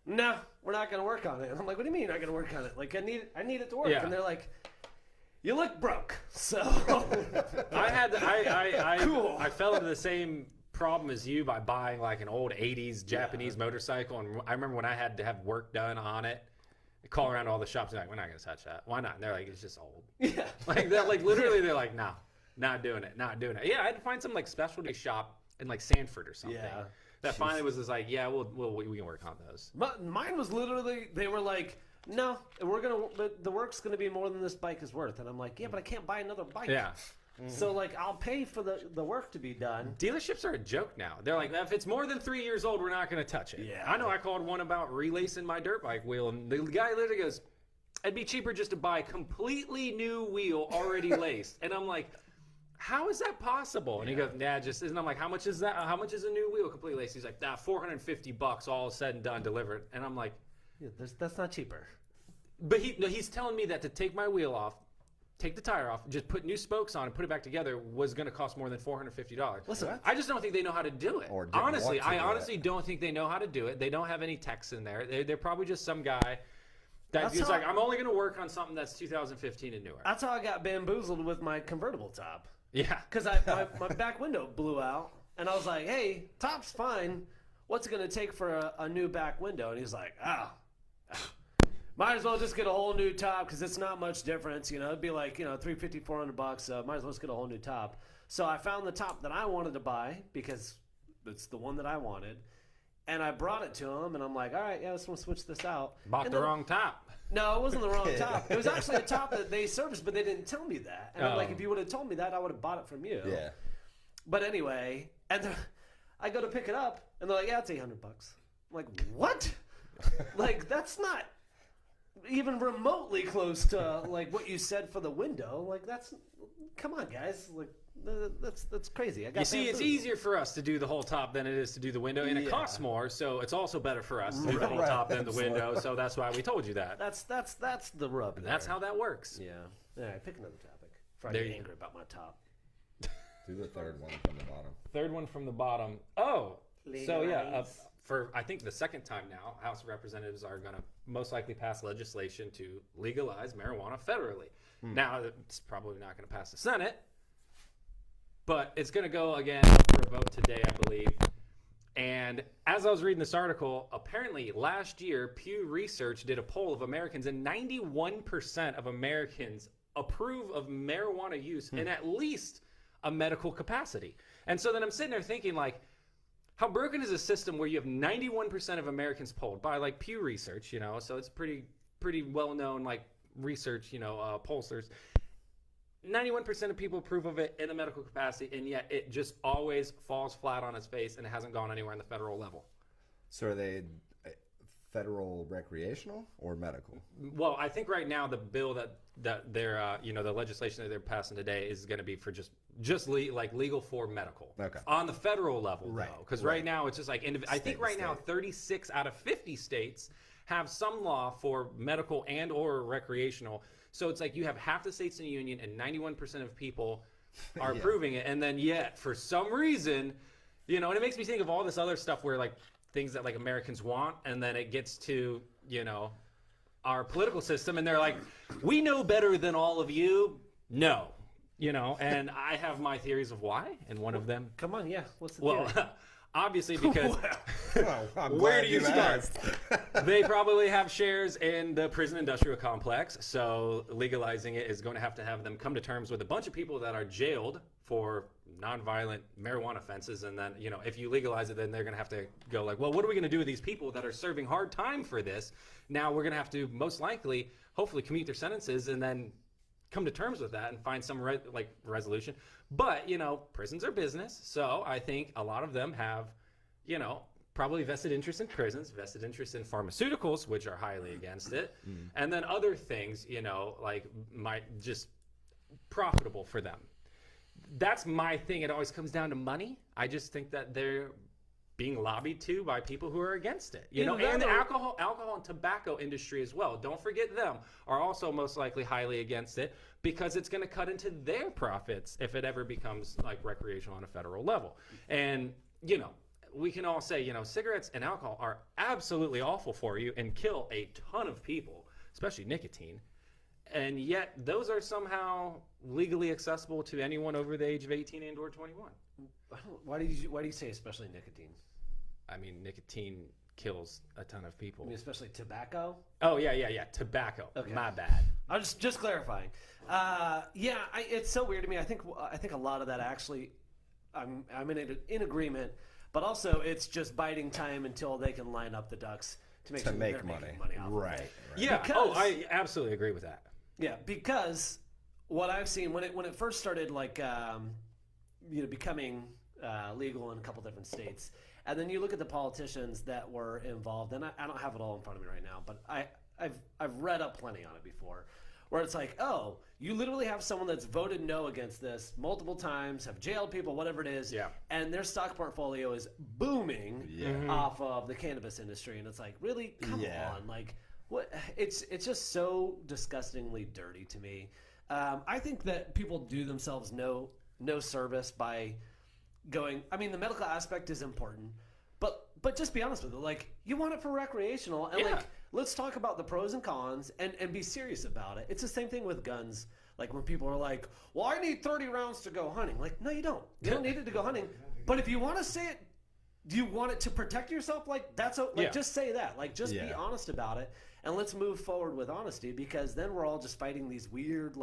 "No, we're not going to work on it." And I'm like, "What do you mean you're not going to work on it? Like, I need it to work." Yeah. And they're like, "You look broke." So I I fell into the same problem as you by buying like an old 80s Japanese motorcycle, and I remember when I had to have work done on it, I call around to all the shops, and like, we're not going to touch that. Why not? And they're like, it's just old. yeah, Like that, like literally, they're like, no, not doing it. Yeah, I had to find some like specialty shop in like Sanford or something. Yeah. That finally was just like, yeah, we can work on those. mine was literally, they were like, "No, the work's gonna be more than this bike is worth." And I'm like, "Yeah, but I can't buy another bike." Yeah. So like, I'll pay for the work to be done. Dealerships are a joke now. They're like, if it's more than 3 years old, we're not going to touch it. Yeah. I know I called one about relacing my dirt bike wheel, and the guy literally goes, "It'd be cheaper just to buy a completely new wheel already laced." And I'm like, how is that possible? And he goes, "Nah, just," and I'm like, how much is that? How much is a new wheel completely laced? He's like, "Nah, $450 all said and done, delivered." And I'm like, Yeah, that's not cheaper. but he's telling me that to take my wheel off, take the tire off, just put new spokes on and put it back together was going to cost more than $450. Listen, I just don't think they know how to do it. Or didn't honestly, want to I do honestly it. don't think they know how to do it. They don't have any techs in there. They're probably just some guy That's that's how- like, I'm only going to work on something that's 2015 and newer. That's how I got bamboozled with my convertible top. Yeah. Because my back window blew out, and I was like, "Hey, top's fine. What's it gonna take for a new back window?" And he's like, might as well just get a whole new top because it's not much difference. It'd be like $350, $400. Might as well just get a whole new top. So I found the top that I wanted to buy because it's the one that I wanted, and I brought it to him, and I'm like, "All right, yeah, let's switch this out." Bought And the then- wrong top. No, it wasn't the wrong top. It was actually a top that they serviced, but they didn't tell me that. And I'm like, Oh. if you would have told me that, I would have bought it from you. Yeah. But anyway, I go to pick it up, and they're like, "Yeah, it's $800." I'm like, "What?" Like, that's not even remotely close to like what you said for the window. Like, come on, guys. Like, that's crazy. I got You see, it's bamboozled. easier for us to do the whole top than it is to do the window, and it Yeah. costs more, so it's also better for us to do the whole Right. top than the window, so that's why we told you that. That's the rub. And that's there. how that works. Yeah. All right, pick another topic. Before I There get you angry about my top. Do the third one from the bottom. Third one from the bottom. Oh, so yeah, Legalize. for I think the second time now, House of Representatives are going to most likely pass legislation to legalize marijuana federally. Now, it's probably not going to pass the Senate, but it's going to go again up for a vote today, I believe. And as I was reading this article, apparently last year, Pew Research did a poll of Americans, and 91% of Americans approve of marijuana use in at least a medical capacity. And so then I'm sitting there thinking, like, how broken is a system where you have 91% of Americans polled by like Pew Research, so it's pretty well known like research, pollsters. 91% of people approve of it in a medical capacity, and yet it just always falls flat on its face, and it hasn't gone anywhere on the federal level. So are they federal recreational or medical? Well, I think right now the bill that they're the legislation that they're passing today is going to be for just legal for medical. Okay. On the federal level, Right, though, because right. right now it's just like I think to right now state. 36 out of 50 states have some law for medical and or recreational. So it's like you have half the states in the union and 91% of people are Yeah. approving it, and then yet for some reason, and it makes me think of all this other stuff where like things that like Americans want, and then it gets to our political system, and they're like, we know better than all of you. No, and I have my theories of why, and one of them, Come on, yeah. What's the well, theory? obviously because Oh, I'm Where glad do you start? asked. they probably have shares in the prison industrial complex, so legalizing it is going to have them come to terms with a bunch of people that are jailed for nonviolent marijuana offenses, and then if you legalize it, then they're going to have to go like, well, what are we going to do with these people that are serving hard time for this? Now we're going to have to most likely, hopefully, commute their sentences and then come to terms with that and find some resolution. But prisons are business, so I think a lot of them have probably vested interest in prisons, vested interest in pharmaceuticals, which are highly against it, and then other things like might just profitable for them. That's my thing. It always comes down to money. I just think that they're being lobbied to by people who are against it, Either that and the or- alcohol and tobacco industry as well. Don't forget them are also most likely highly against it because it's going to cut into their profits if it ever becomes like recreational on a federal level. And we can all say, cigarettes and alcohol are absolutely awful for you and kill a ton of people, especially nicotine. And yet those are somehow legally accessible to anyone over the age of 18 and or 21. Why do you say especially nicotine? I mean, nicotine kills a ton of people. I mean, especially tobacco? Oh, yeah. Tobacco. Okay. My bad. I'm just clarifying. It's so weird to me. I think a lot of that actually, I'm in agreement, but also it's just biding time until they can line up the ducks to make sure make they're money. making money off of it. Right. Yeah. Because- I absolutely agree with that. Yeah, because what I've seen when it first started, becoming legal in a couple different states, and then you look at the politicians that were involved, and I don't have it all in front of me right now, but I've read up plenty on it before, where it's like, oh, you literally have someone that's voted no against this multiple times, have jailed people, whatever it is, Yeah. and their stock portfolio is booming off of the cannabis industry, and it's like, really, come on, like. What it's just so disgustingly dirty to me. I think that people do themselves no service by going. I mean, the medical aspect is important, but just be honest with it. Like, you want it for recreational, and let's talk about the pros and cons and be serious about it. It's the same thing with guns. Like when people are like, "Well, I need 30 rounds to go hunting." Like, no, you don't. You don't need it to go hunting. But if you want to say it. Do you want it to protect yourself? Like just say that. Like just be honest about it, and let's move forward with honesty. Because then we're all just fighting these weird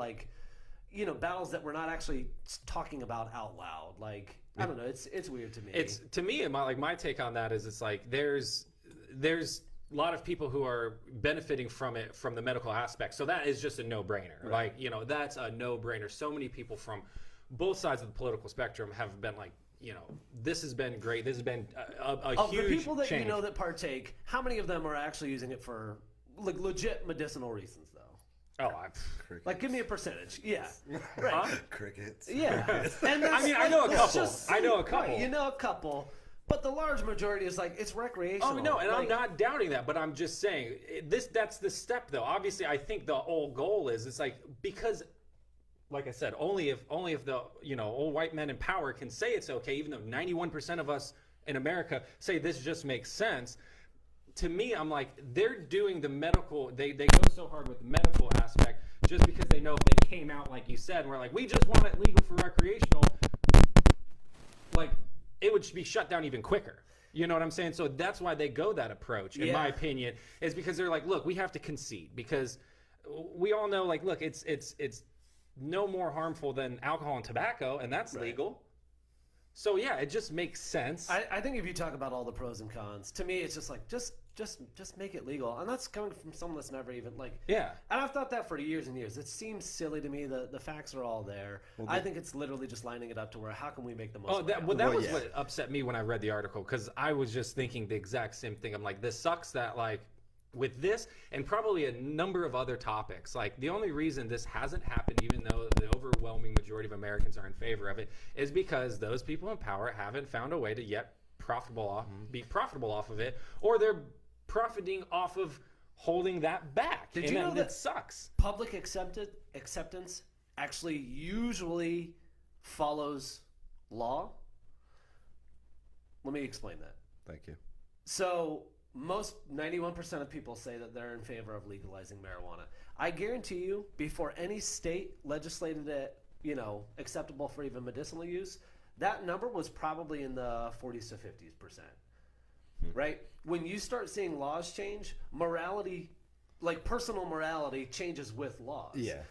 battles that we're not actually talking about out loud. Like I don't know. It's weird to me. It's to me, my take on that is it's like there's a lot of people who are benefiting from it from the medical aspect. So that is just a no-brainer. Right. Like that's a no-brainer. So many people from both sides of the political spectrum have been like. This has been great. This has been a of huge the people that change. that partake, how many of them are actually using it for legit medicinal reasons, though? Like, give me a percentage. Yeah, right. Crickets. Yeah, and I know a couple. I know a couple. Right, you know a couple, but the large majority is like it's recreational. Oh no, and I'm not doubting that, but I'm just saying that's the step though. Obviously, I think the whole goal is it's like because. Like I said, only if the old white men in power can say it's okay, even though 91% of us in America say this just makes sense. To me, I'm like they're doing the medical. They go so hard with the medical aspect just because they know if they came out like you said, and we're like we just want it legal for recreational, like it would be shut down even quicker. You know what I'm saying? So that's why they go that approach, in my opinion, is because they're like, look, we have to concede because we all know, like, look, it's no more harmful than alcohol and tobacco, and that's legal. So yeah, it just makes sense. I think if you talk about all the pros and cons, to me, it's just like just make it legal, and that's coming from someone that's never even like. Yeah. And I've thought that for years and years. It seems silly to me. The facts are all there. Well, I think it's literally just lining it up to where how can we make the most. Oh, that was what upset me when I read the article because I was just thinking the exact same thing. I'm like, this sucks that like. With this and probably a number of other topics, like the only reason this hasn't happened, even though the overwhelming majority of Americans are in favor of it, is because those people in power haven't found a way to yet be profitable off of it, or they're profiting off of holding that back. Did you know that sucks? Public acceptance actually usually follows law? Let me explain that. Thank you. So. Most 91% of people say that they're in favor of legalizing marijuana. I guarantee you, before any state legislated it, acceptable for even medicinal use, that number was probably in the 40s to 50s%. Right? When you start seeing laws change, morality, like personal morality, changes with laws. Yeah.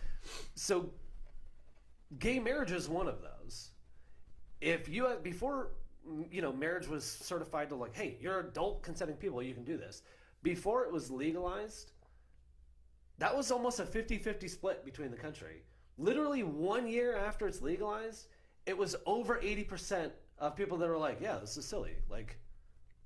So, gay marriage is one of those. If you before. Marriage was certified to like, hey, you're adult consenting people, you can do this. Before it was legalized, that was almost a 50-50 split between the country. Literally 1 year after it's legalized, it was over 80% of people that were like, yeah, this is silly. Like,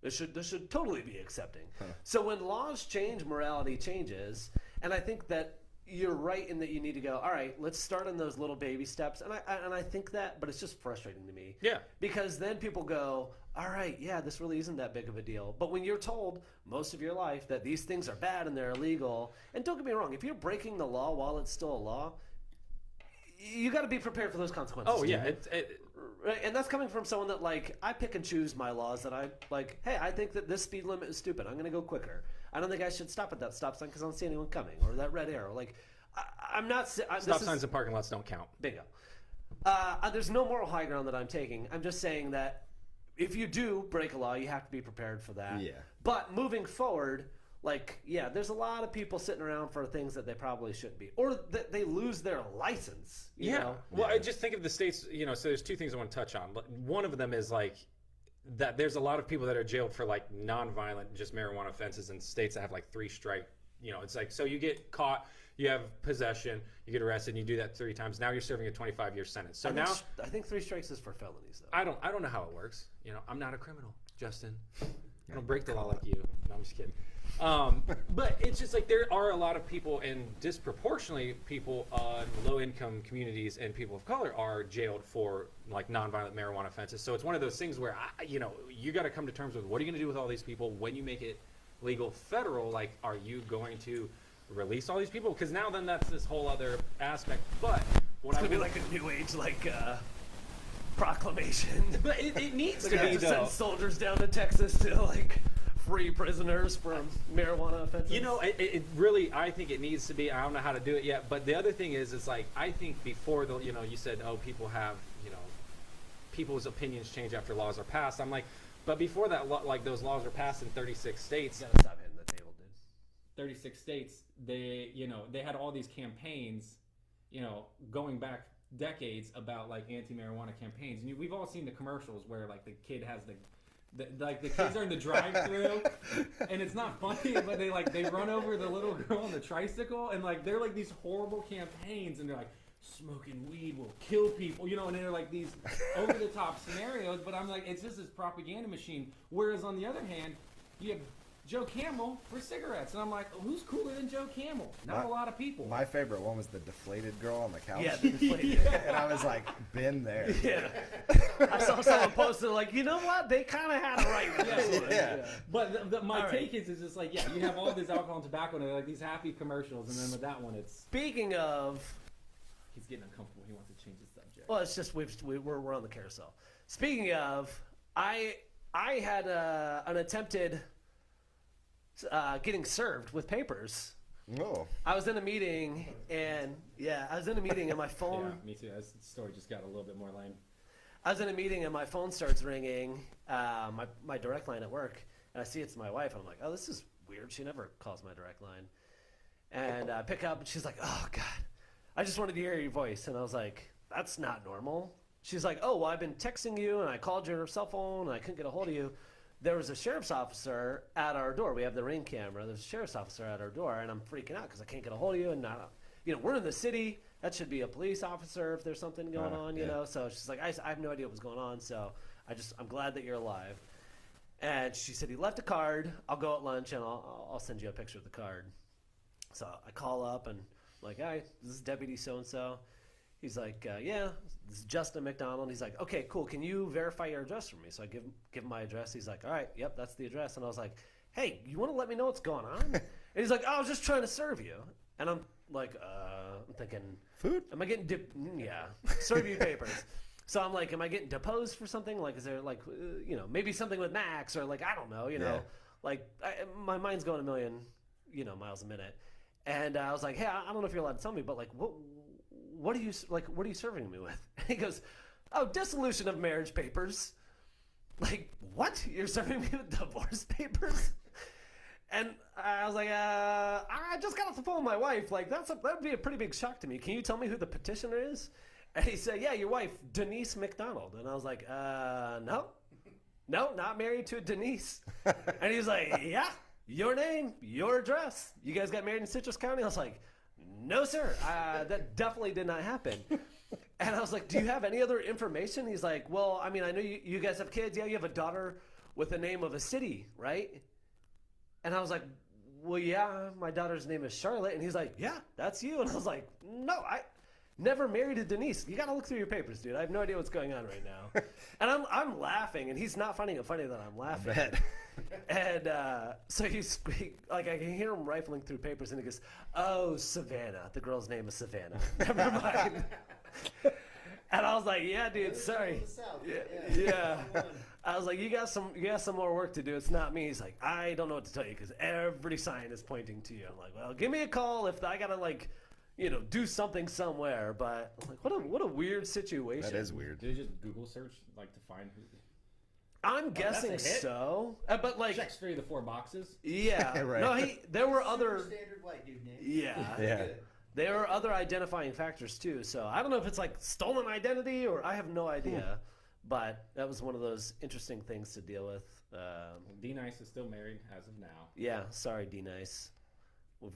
this should totally be accepting. So when laws change, morality changes. And I think that you're right in that you need to go, all right, let's start on those little baby steps. And I think that, but it's just frustrating to me. Yeah. Because then people go, all right, yeah, this really isn't that big of a deal. But when you're told most of your life that these things are bad and they're illegal, and don't get me wrong, if you're breaking the law while it's still a law, you got to be prepared for those consequences. Oh, yeah. Right, and that's coming from someone that, like, I pick and choose my laws that I, like, hey, I think that this speed limit is stupid. I'm going to go quicker. I don't think I should stop at that stop sign because I don't see anyone coming, or that red arrow. Like, I'm not... Stop signs and parking lots don't count. Bingo. There's no moral high ground that I'm taking. I'm just saying that if you do break a law, you have to be prepared for that. Yeah. But moving forward, like, yeah, there's a lot of people sitting around for things that they probably shouldn't be. Or that they lose their license, you know? Well, I just think of the states, you know, so there's two things I want to touch on. One of them is, like, that there's a lot of people that are jailed for, like, nonviolent, just marijuana offenses in states that have, like, 3 strike. You know, it's like, so you get caught, you have possession, you get arrested, and you do that 3 times. Now you're serving a 25-year sentence. So I think 3 strikes is for felonies, though. I don't know how it works. You know, I'm not a criminal, Justin. I don't break the law like you. No, I'm just kidding. But it's just like there are a lot of people, and disproportionately people in low-income communities and people of color are jailed for like nonviolent marijuana offenses. So it's one of those things where you got to come to terms with what are you going to do with all these people when you make it legal federal. Like, are you going to release all these people? Because now then that's this whole other aspect. But what It's going to be like a new age, like proclamation. But it needs Like to I have be to though. send soldiers down to Texas to like free prisoners from marijuana offenses. You know, it really, I think it needs to be. I don't know how to do it yet. But the other thing is like, I think before the, you know, you said, oh, people have, you know, people's opinions change after laws are passed. I'm like, but before that, like those laws were passed in 36 states. You gotta stop hitting the table, dude. 36 states, they, you know, they had all these campaigns, you know, going back decades about like anti-marijuana campaigns. And we've all seen the commercials where like the kid has the kids are in the drive-through, and it's not funny, but they run over the little girl on the tricycle, and like they're like these horrible campaigns, and they're like, smoking weed will kill people, you know, and they're like these over-the-top scenarios. But I'm like, it's just this propaganda machine. Whereas on the other hand, you have Joe Camel for cigarettes, and I'm like, who's cooler than Joe Camel? Not a lot of people. My favorite one was the deflated girl on the couch. Yeah, the deflated. And I was like, been there. Yeah. I saw someone posted like, you know what? They kind of had it right with this one. Yeah. But my All right. take is just like, yeah, you have all this alcohol and tobacco, and they're like these happy commercials, and then with that one, it's Speaking of, he's getting uncomfortable. He wants to change the subject. well, it's just we're on the carousel. Speaking of, I had an attempted getting served with papers. Oh. I was in a meeting and my phone. Yeah, me too. This story just got a little bit more lame. I was in a meeting and my phone starts ringing, my direct line at work, and I see it's my wife. And I'm like, oh, this is weird. She never calls my direct line. And I pick up, and she's like, oh, God, I just wanted to hear your voice. And I was like, that's not normal. She's like, oh, well, I've been texting you, and I called your cell phone, and I couldn't get a hold of you. There was a sheriff's officer at our door. We have the Ring camera. There's a sheriff's officer at our door, and I'm freaking out because I can't get a hold of you. And we're in the city. That should be a police officer if there's something going on, you know. So she's like, I have no idea what was going on. So I'm glad that you're alive. And she said he left a card. I'll go at lunch and I'll send you a picture of the card. So I call up and I'm like, hi, this is Deputy so and so. He's like, yeah, this is Justin MacDonald. He's like, okay, cool. Can you verify your address for me? So I give him my address. He's like, all right, yep, that's the address. And I was like, hey, you want to let me know what's going on? And he's like, oh, I was just trying to serve you. And I'm like, I'm thinking, Food? am I getting yeah, serve you papers. So I'm like, am I getting deposed for something? Like, is there like, maybe something with Max or like, I don't know, like my mind's going a million, miles a minute. And I was like, hey, I don't know if you're allowed to tell me, but like, what are you serving me with? And he goes, oh, dissolution of marriage papers. Like, what? You're serving me with divorce papers? And I was like, I just got off the phone with my wife. Like, that would be a pretty big shock to me. Can you tell me who the petitioner is? And he said, yeah, your wife, Denise MacDonald. And I was like, no, not married to a Denise. And he was like, yeah, your name, your address. You guys got married in Citrus County? I was like, no, sir. That definitely did not happen. And I was like, do you have any other information? He's like, well, I mean, I know you guys have kids. Yeah, you have a daughter with the name of a city, right? And I was like, well, yeah, my daughter's name is Charlotte. And he's like, yeah, that's you. And I was like, no, I never married a Denise. You got to look through your papers, dude. I have no idea what's going on right now. And I'm laughing, and he's not finding it funny that I'm laughing. And so I can hear him rifling through papers, and he goes, oh, Savannah. The girl's name is Savannah. Never mind. And I was like, yeah, dude, sorry. In the South. Yeah. I was like, you got some more work to do. It's not me. He's like, I don't know what to tell you because every sign is pointing to you. I'm like, well, give me a call if I gotta do something somewhere. But I'm like, what a weird situation. That is weird. Did you just Google search like to find who? I'm guessing that's a hit. so. But like, Checks 3 of the 4 boxes. yeah, Right. no, there were other, Standard white dude name. yeah. Yeah. There are other identifying factors too, so I don't know if it's like stolen identity or I have no idea, but that was one of those interesting things to deal with. D Nice is still married as of now. Yeah, sorry, D Nice. Well,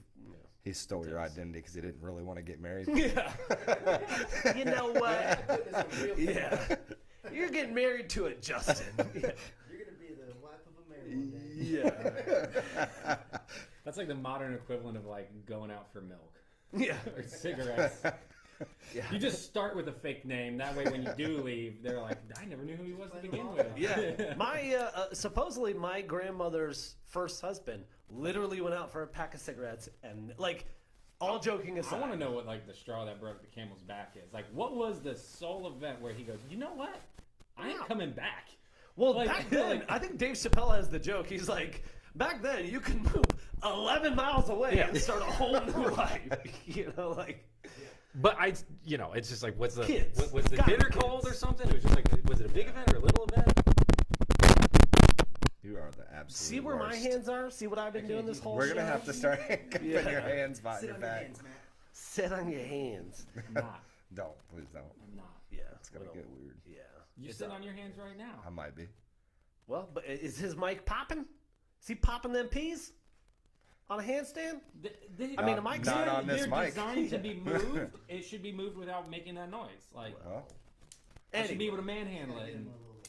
He stole your identity because he didn't really want to get married. yeah. You know what? Putting this on real paper. Yeah, you're getting married to a Justin. Yeah. You're gonna be the wife of a mayor one day. Yeah. That's like the modern equivalent of like going out for milk Yeah. or cigarettes. Yeah. You just start with a fake name. That way, when you do leave, they're like, I never knew who he was to begin with. Yeah, my supposedly my grandmother's first husband literally went out for a pack of cigarettes and like, all joking aside. I want to know what like the straw that broke the camel's back is. Like, what was the sole event where he goes, you know what? I ain't coming back. Well, Like- back then, I think Dave Chappelle has the joke. He's like, back then you could move 11 miles away and start a whole new life. Like. But it's just like, was the Kids. was the Gotta be dinner kids. cold or something? It was just like, was it a big event or a little event? You are the absolute See where my worst. hands are? See what I've been doing this whole We're show? gonna have to start handcuffing Yeah. your hands behind Sit your on your back. hands, Matt. Sit on your hands. I'm not. Don't, please don't. I'm not. Yeah. It's gonna get weird. Yeah. You It's sit not- on your hands right now. I might be. Well, but is his mic popping? Is he popping them peas? On a handstand? I mean, a Not- mic's not in. on this they're mic. designed to be moved. It should be moved without making that noise. Like, Well, I should be Anyway. able to manhandle Gotta it. get him And a little bit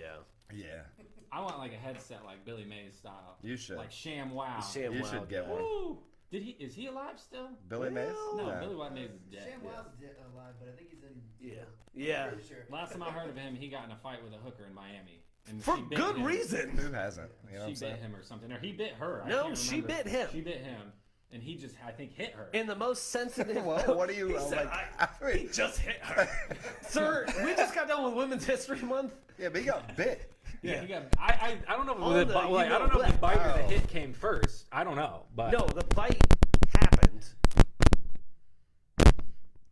of Yeah. yeah. I want like a headset like Billy Mays style. You should. Like Sham Wow. Sham You Wow should get guy. one. Woo! Is he alive still? Billy Mays? No, Yeah. Billy White Mays is dead. Sham Wow's alive, but I think he's in. Yeah. jail. Yeah. Pretty sure. Last time I heard of him, he got in a fight with a hooker in Miami. And For she bit good him. reason. Who hasn't? You know what She I'm saying? bit him or something, or he bit her. I No, can't she remember. bit him. She bit him, and he just, I think, hit her. In the most sensitive. Well, what do you He said, like? he just hit her. Sir, we just got done with Women's History Month. Yeah, but he got bit. yeah, he got. I don't know On if the- the, you like, know I don't know if the what? bite or the Oh. hit came first. I don't know, but No, the bite happened.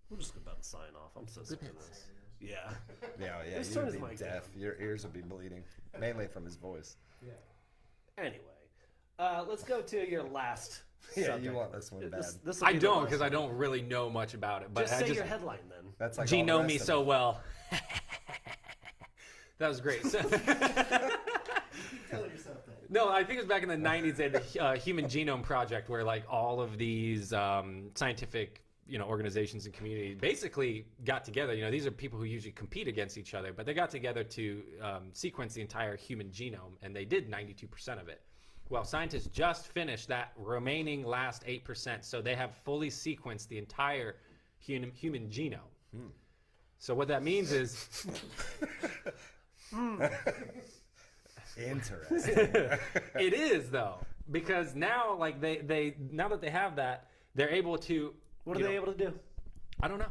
We're just about to sign off. I'm so sick of this. Yeah. Yeah, Just you turn would his be mic deaf. Your ears would be bleeding, mainly from his voice. Anyway, let's go to your last. Yeah, subject. you want this one bad. This'll I be the don't last because I one. don't really know much about it. But Just I say just your headline then. That's like G all the know rest me of so it. well. That was great. So- Keep telling yourself that. No, I think it was back in the 90s. They had the Human Genome Project, where like all of these scientific, organizations and communities basically got together. These are people who usually compete against each other, but they got together to sequence the entire human genome, and they did 92% of it. Well, scientists just finished that remaining last 8%, so they have fully sequenced the entire human genome. So what that means is Interesting. it is though, because now like they now that they have that, they're able to. What are they able to do? I don't know.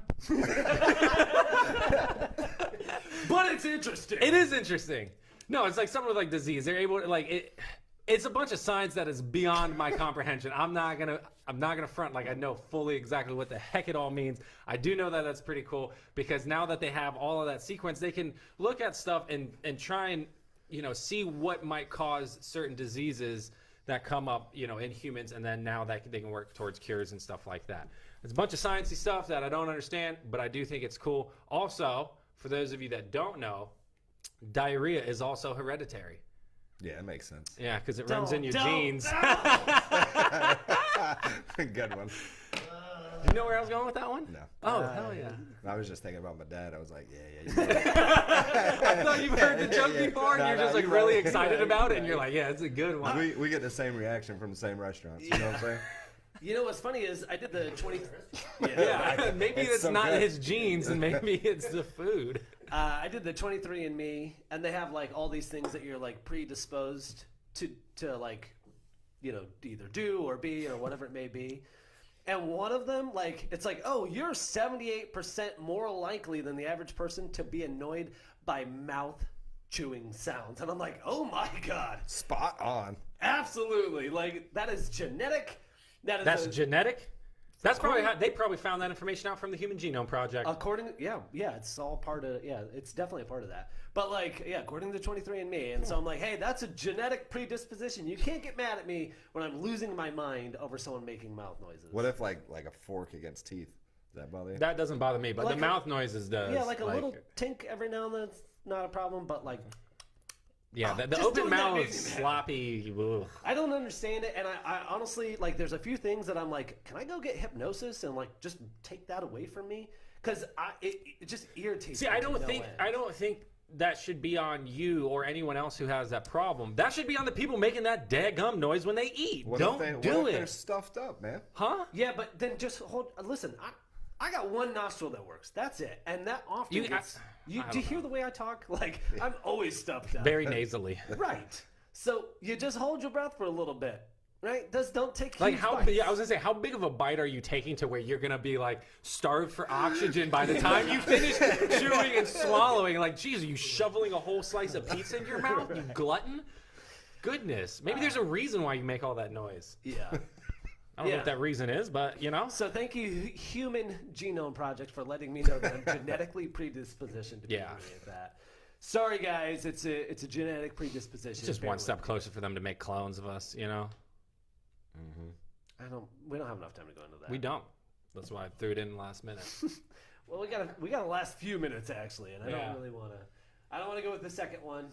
But it's interesting. It is interesting. No, it's like something with like disease. They're able to like it. It's a bunch of science that is beyond my comprehension. I'm not gonna front like I know fully exactly what the heck it all means. I do know that that's pretty cool because now that they have all of that sequence, they can look at stuff and try and see what might cause certain diseases that come up in humans, and then now that they can work towards cures and stuff like that. It's a bunch of sciencey stuff that I don't understand, but I do think it's cool. Also, for those of you that don't know, diarrhea is also hereditary. Yeah, it makes sense. Yeah, because it runs in your Don't. genes. Good one. You know where I was going with that one? No. Oh, hell yeah. I was just thinking about my dad. I was like, yeah. I thought you've heard the joke yeah. before, and No, you're no, just like you're really right. excited You're about it, right. and you're like, yeah, it's a good one. we get the same reaction from the same restaurants. You know what I'm saying? You know what's funny is I did the 20. Yeah, maybe It's it's so not good. his genes, and maybe it's the food. I did the 23andMe, and they have like all these things that you're like predisposed to like, either do or be or whatever it may be. And one of them, like, it's like, oh, you're 78% more likely than the average person to be annoyed by mouth chewing sounds. And I'm like, oh my God. Spot on. Absolutely. Like, that is genetic. That's genetic? That's probably how they probably found that information out from the Human Genome Project. It's all part of, it's definitely a part of that. But like, according to 23andMe, and so I'm like, hey, that's a genetic predisposition. You can't get mad at me when I'm losing my mind over someone making mouth noises. What if like a fork against teeth? Does that bother you? That doesn't bother me, but Like the mouth noises does. Yeah, like a little tink every now and then, it's not a problem, but like... Yeah, the just open doing that mouth, makes me mad. sloppy. Ugh. I don't understand it, and I honestly, like, there's a few things that I'm like, can I go get hypnosis and, like, just take that away from me? Because it just irritates See, me. I to don't no think end. that should be on you or anyone else who has that problem. That should be on the people making that dadgum noise when they eat. What Don't if do they're it, stuffed up, man? huh? Yeah, but then just listen, I got one nostril that works. That's it. And that often gets... do you hear the way I talk? Like, I'm always stuffed up. Very nasally. Right. So you just hold your breath for a little bit, right? Don't take Like huge how? bites. Yeah, I was gonna say, how big of a bite are you taking to where you're gonna be like starved for oxygen by the time you finish chewing and swallowing? Like, geez, are you shoveling a whole slice of pizza in your mouth? You glutton! Goodness, maybe there's a reason why you make all that noise. Yeah. I don't know what that reason is, but you know. So thank you, Human Genome Project, for letting me know that I'm genetically predispositioned to be angry at that. Sorry, guys, it's a genetic predisposition. It's just one step closer for them to make clones of us, you know. We don't have enough time to go into that. We don't. That's why I threw it in last minute. Well, we got the last few minutes actually, and I Yeah. don't really want to. I don't want to go with the second one.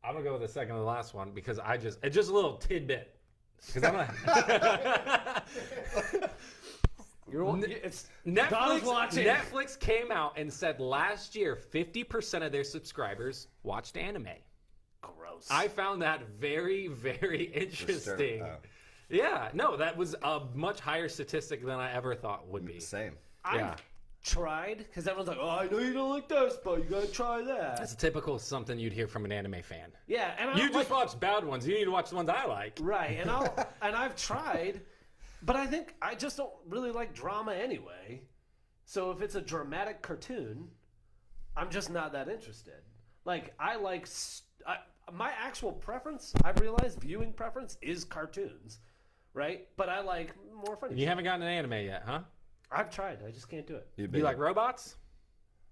I'm gonna go with the second to the last one because it's just a little tidbit. Because I'm gonna. It's Donald's watching. Netflix came out and said last year 50% of their subscribers watched anime. Gross. I found that very, very interesting. Yeah, no, that was a much higher statistic than I ever thought would be. Same. I've tried because everyone's like, "Oh, I know you don't like this, but you gotta try that." That's a typical something you'd hear from an anime fan. Yeah, and You just watch bad ones. You need to watch the ones I like. right, and I've tried, but I think I just don't really like drama anyway. So if it's a dramatic cartoon, I'm just not that interested. Like I like my actual preference. I've realized viewing preference is cartoons, right? But I like more funny. You haven't gotten an anime yet, huh? I've tried. I just can't do it. You like robots?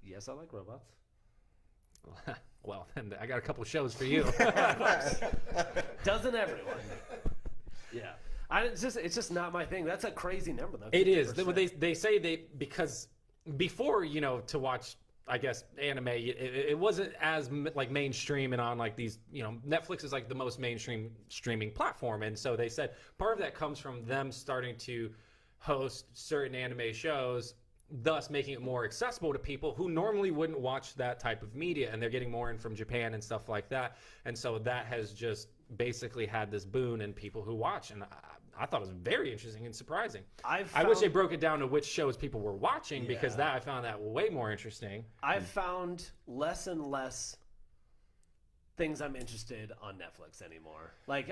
Yes, I like robots. Well, then I got a couple shows for you. Doesn't everyone? Yeah. It's just not my thing. That's a crazy number, though. It is. 50%. They say because before, to watch, I guess, anime, it wasn't as like mainstream and on like these, Netflix is like the most mainstream streaming platform. And so they said part of that comes from them starting to host certain anime shows, thus making it more accessible to people who normally wouldn't watch that type of media, and they're getting more in from Japan and stuff like that. And so that has just basically had this boon in people who watch, and I thought it was very interesting and surprising. I wish they broke it down to which shows people were watching because I found that way more interesting. I've found less and less things I'm interested on Netflix anymore. Like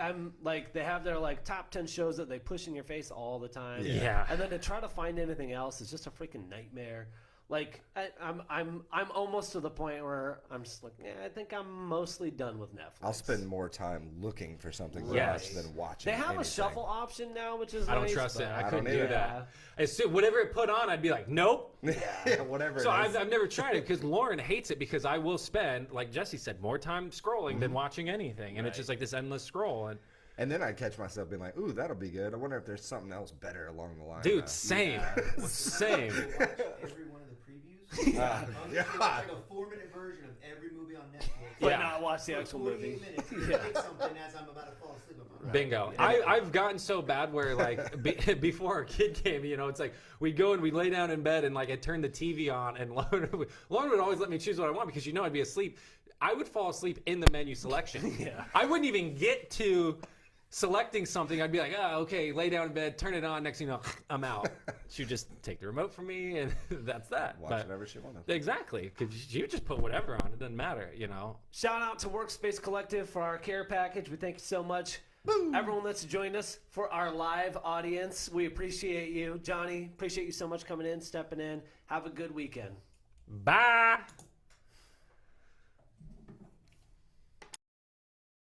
they have their like top 10 shows that they push in your face all the time. Yeah. And then to try to find anything else is just a freaking nightmare. Like I'm almost to the point where I'm just like, I think I'm mostly done with Netflix. I'll spend more time looking for something to Yes. watch than watching. They have anything. a shuffle option now, which is I don't nice, trust it. but- I couldn't don't do either. that. As soon, whatever it put on, I'd be like, nope. Yeah, whatever. So it is. I've never tried it because Lauren hates it because I will spend, like Jesse said, more time scrolling than watching anything. And it's just like this endless scroll. And then I'd catch myself being like, ooh, that'll be good. I wonder if there's something else better along the line. Dude, same. Same. Watch every one of the previews. Honestly, watch like a 4-minute version of every movie on Netflix. But Yeah. not watch the For actual 48 movie. minutes. Pick something as I'm about to fall asleep on. Bingo. I've gotten so bad where like before our kid came, it's like we'd go and we'd lay down in bed and like I'd turn the TV on and Lauren would always let me choose what I want because I'd be asleep. I would fall asleep in the menu selection. Yeah. I wouldn't even get to selecting something. I'd be like, okay, lay down in bed, turn it on. Next thing you know, I'm out. She'd just take the remote from me and that's that. Watch But- whatever she wanted. Exactly. Because you just put whatever on. It doesn't matter, Shout out to Workspace Collective for our care package. We thank you so much. Everyone that's joined us for our live audience, we appreciate you. Johnny, appreciate you so much coming in, stepping in. Have a good weekend. Bye.